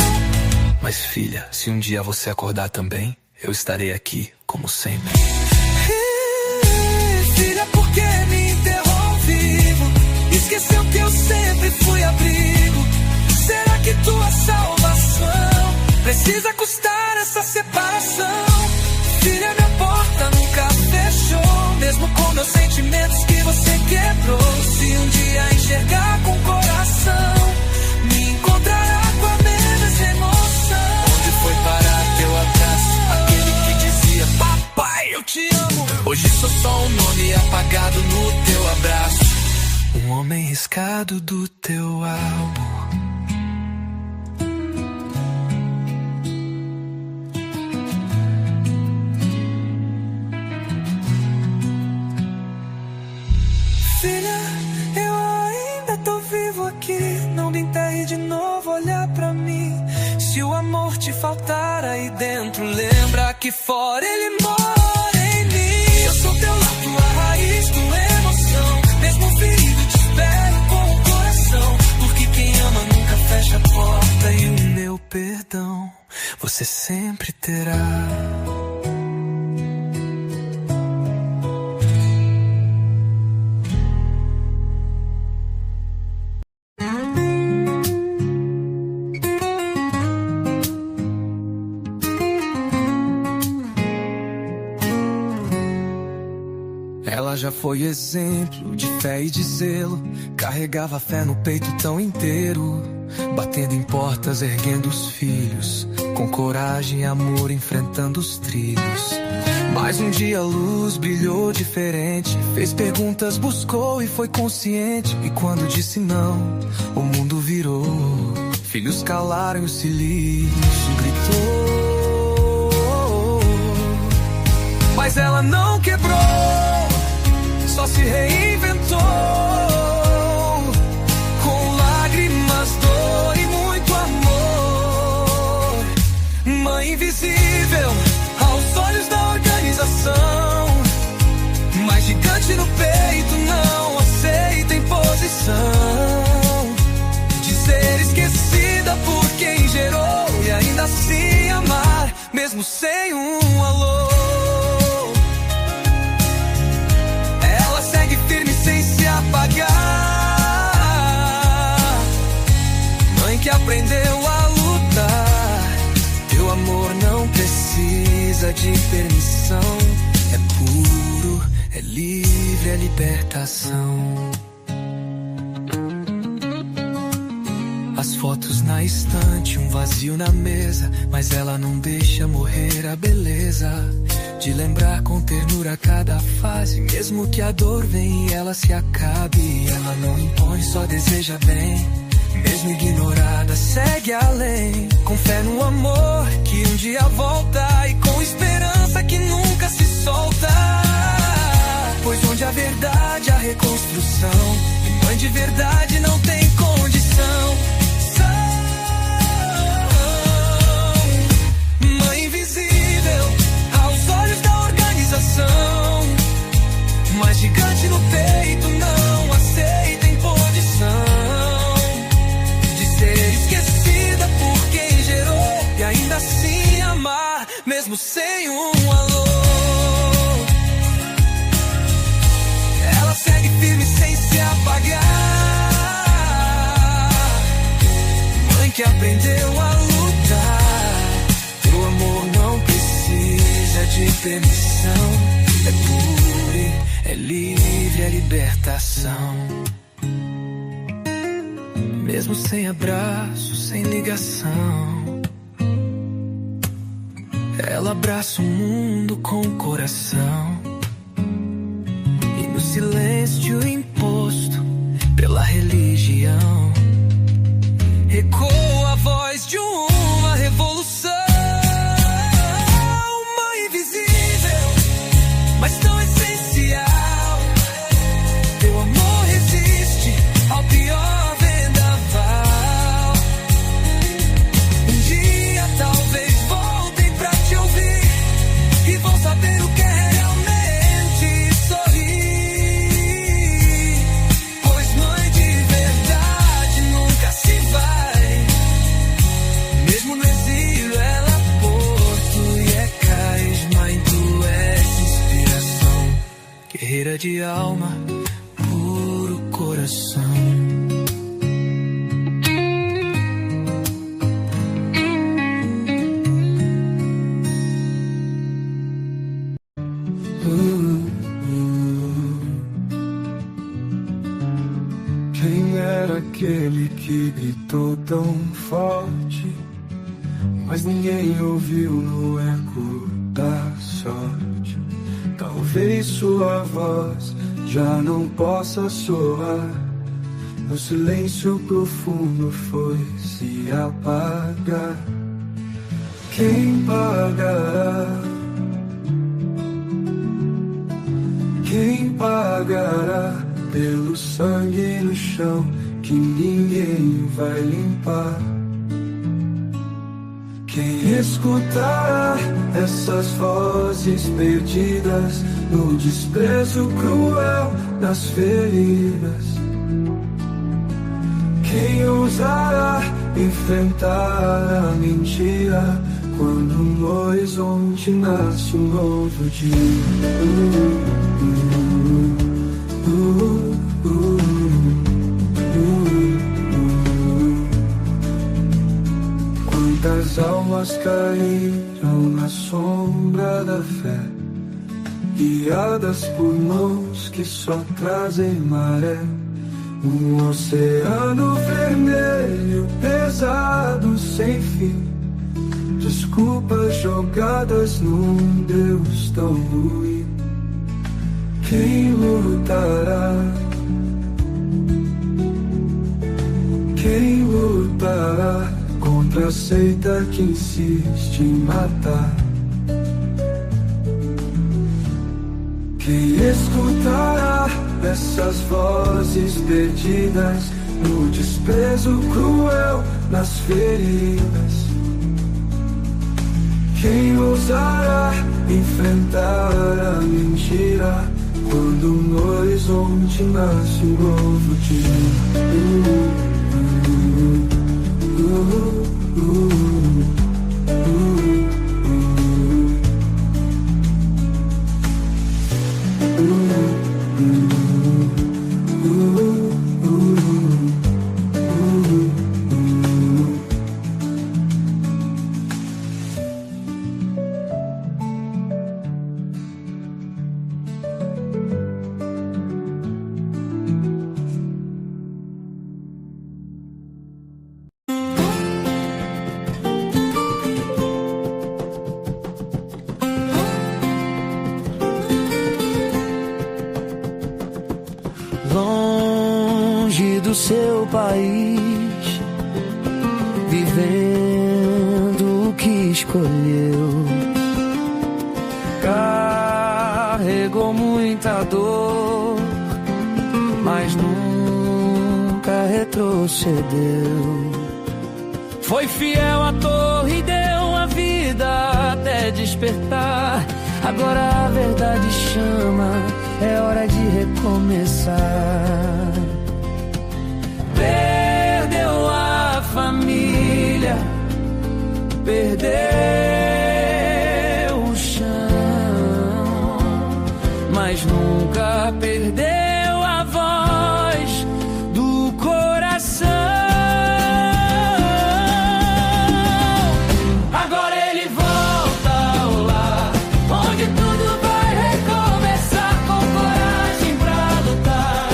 Mas filha, se um dia você acordar também, eu estarei aqui, como sempre. Filha, por que me enterrou vivo? Esqueceu que eu sempre fui abrigo. Será que tua salvação precisa custar essa separação? Filha, minha porta nunca fechou, mesmo com meus sentimentos que você quebrou. Se um dia enxergar com o coração, me encontrará com a mesma emoção. Onde foi parar teu abraço? Aquele que dizia, papai, eu te amo. Hoje sou só um nome apagado no teu abraço, um homem riscado do teu álbum. Filha, eu ainda tô vivo aqui, não me enterre de novo, olhar pra mim. Se o amor te faltar aí dentro, lembra aqui fora ele mora em mim. Eu sou teu lar, tua raiz, tua emoção, mesmo ferido te espero com o coração, porque quem ama nunca fecha a porta, e o meu perdão você sempre terá. Ela já foi exemplo de fé e de zelo, carregava a fé no peito tão inteiro, batendo em portas, erguendo os filhos, com coragem e amor enfrentando os trilhos. Mas um dia a luz brilhou diferente, fez perguntas, buscou e foi consciente. E quando disse não, o mundo virou. Filhos calaram e o silício gritou. Mas ela não quebrou, só se reinventou, com lágrimas, dor e muito amor. Mãe invisível aos olhos da organização, de permissão. É puro, é livre, é libertação. As fotos na estante, um vazio na mesa, mas ela não deixa morrer a beleza de lembrar com ternura cada fase. Mesmo que a dor venha e ela se acabe, ela não impõe, só deseja bem. Mesmo ignorada, segue além, com fé no amor que um dia volta e com esperança que nunca se solta. Pois onde a verdade, a reconstrução, e mãe de verdade não tem condição. Mãe invisível aos olhos da organização, mas gigante no peito não aceita imposição de ser esquecida por quem gerou e ainda assim amar, mesmo sem um alô. Ela segue firme sem se apagar, mãe que aprendeu a lutar. O amor não precisa de permissão, é puro, é livre, é libertação. Mesmo sem abraço, sem ligação, ela abraça o mundo com o coração. E no silêncio imposto pela religião, ecoa a voz de uma revolução. Mãe invisível, mas tão essencial. Teu amor resiste ao pior vendaval. Um dia talvez voltem pra te ouvir e vão saber o que é realmente sorrir. Pois mãe de verdade nunca se vai. Mesmo no exílio ela é porto e é carisma, e tu és inspiração. Guerreira de alma, puro coração. Quem era aquele que gritou tão forte, mas ninguém ouviu no eco da sorte? Talvez sua voz já não possa soar, no silêncio profundo foi se apagar. Quem pagará? Quem pagará pelo sangue no chão que ninguém vai limpar? Quem escutará essas vozes perdidas no desprezo cruel das feridas? Quem ousará enfrentar a mentira quando no horizonte nasce um novo dia? Quantas almas caíram na sombra da fé, guiadas por mãos que só trazem maré. Um oceano vermelho pesado sem fim, desculpas jogadas num Deus tão ruim. Quem lutará? Quem lutará contra a seita que insiste em matar? Quem escutará essas vozes perdidas no desprezo cruel nas feridas? Quem ousará enfrentar a mentira quando no horizonte nasce um novo dia? do seu país, vivendo o que escolheu. Carregou muita dor, mas nunca retrocedeu. Foi fiel à torre e deu a vida até despertar. Agora a verdade chama, é hora de recomeçar. Perdeu a família, perdeu o chão, mas nunca perdeu a voz do coração. Agora ele volta ao lar, onde tudo vai recomeçar, com coragem pra lutar.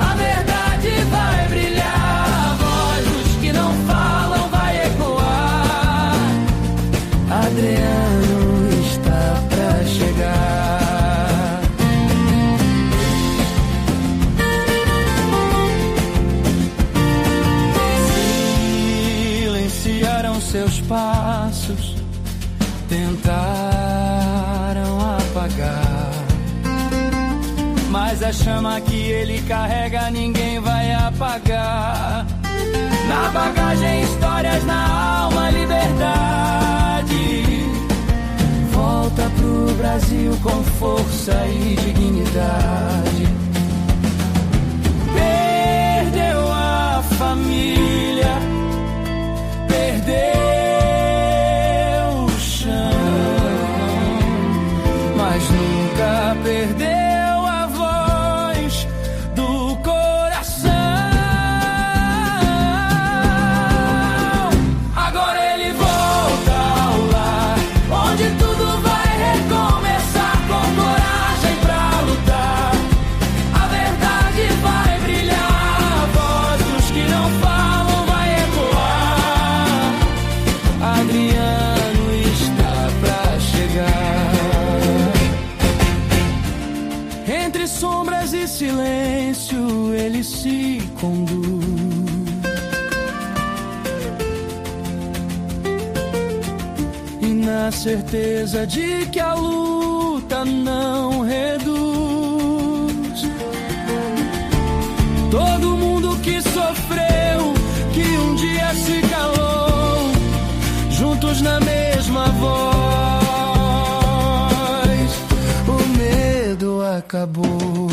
A verdade vai brilhar, a voz dos que não falam vai ecoar. Adriano está pra chegar. Silenciaram seus passos, tentaram apagar, mas a chama que ele carrega ninguém vai apagar. Na bagagem, histórias, na alma, liberdade. Volta pro Brasil com força e dignidade. Perdeu a família, perdeu o chão, mas nunca perdeu a voz do coração. Agora ele volta ao lar, onde tudo vai recomeçar, com coragem pra lutar. A verdade vai brilhar, a voz dos que não falam vai ecoar. Adriano está pra chegar. Entre sombras e silêncio ele se conduz, e na certeza de que a luta não reduz. Todo mundo que sofreu, que um dia se calou, juntos na mesma voz, o medo acabou.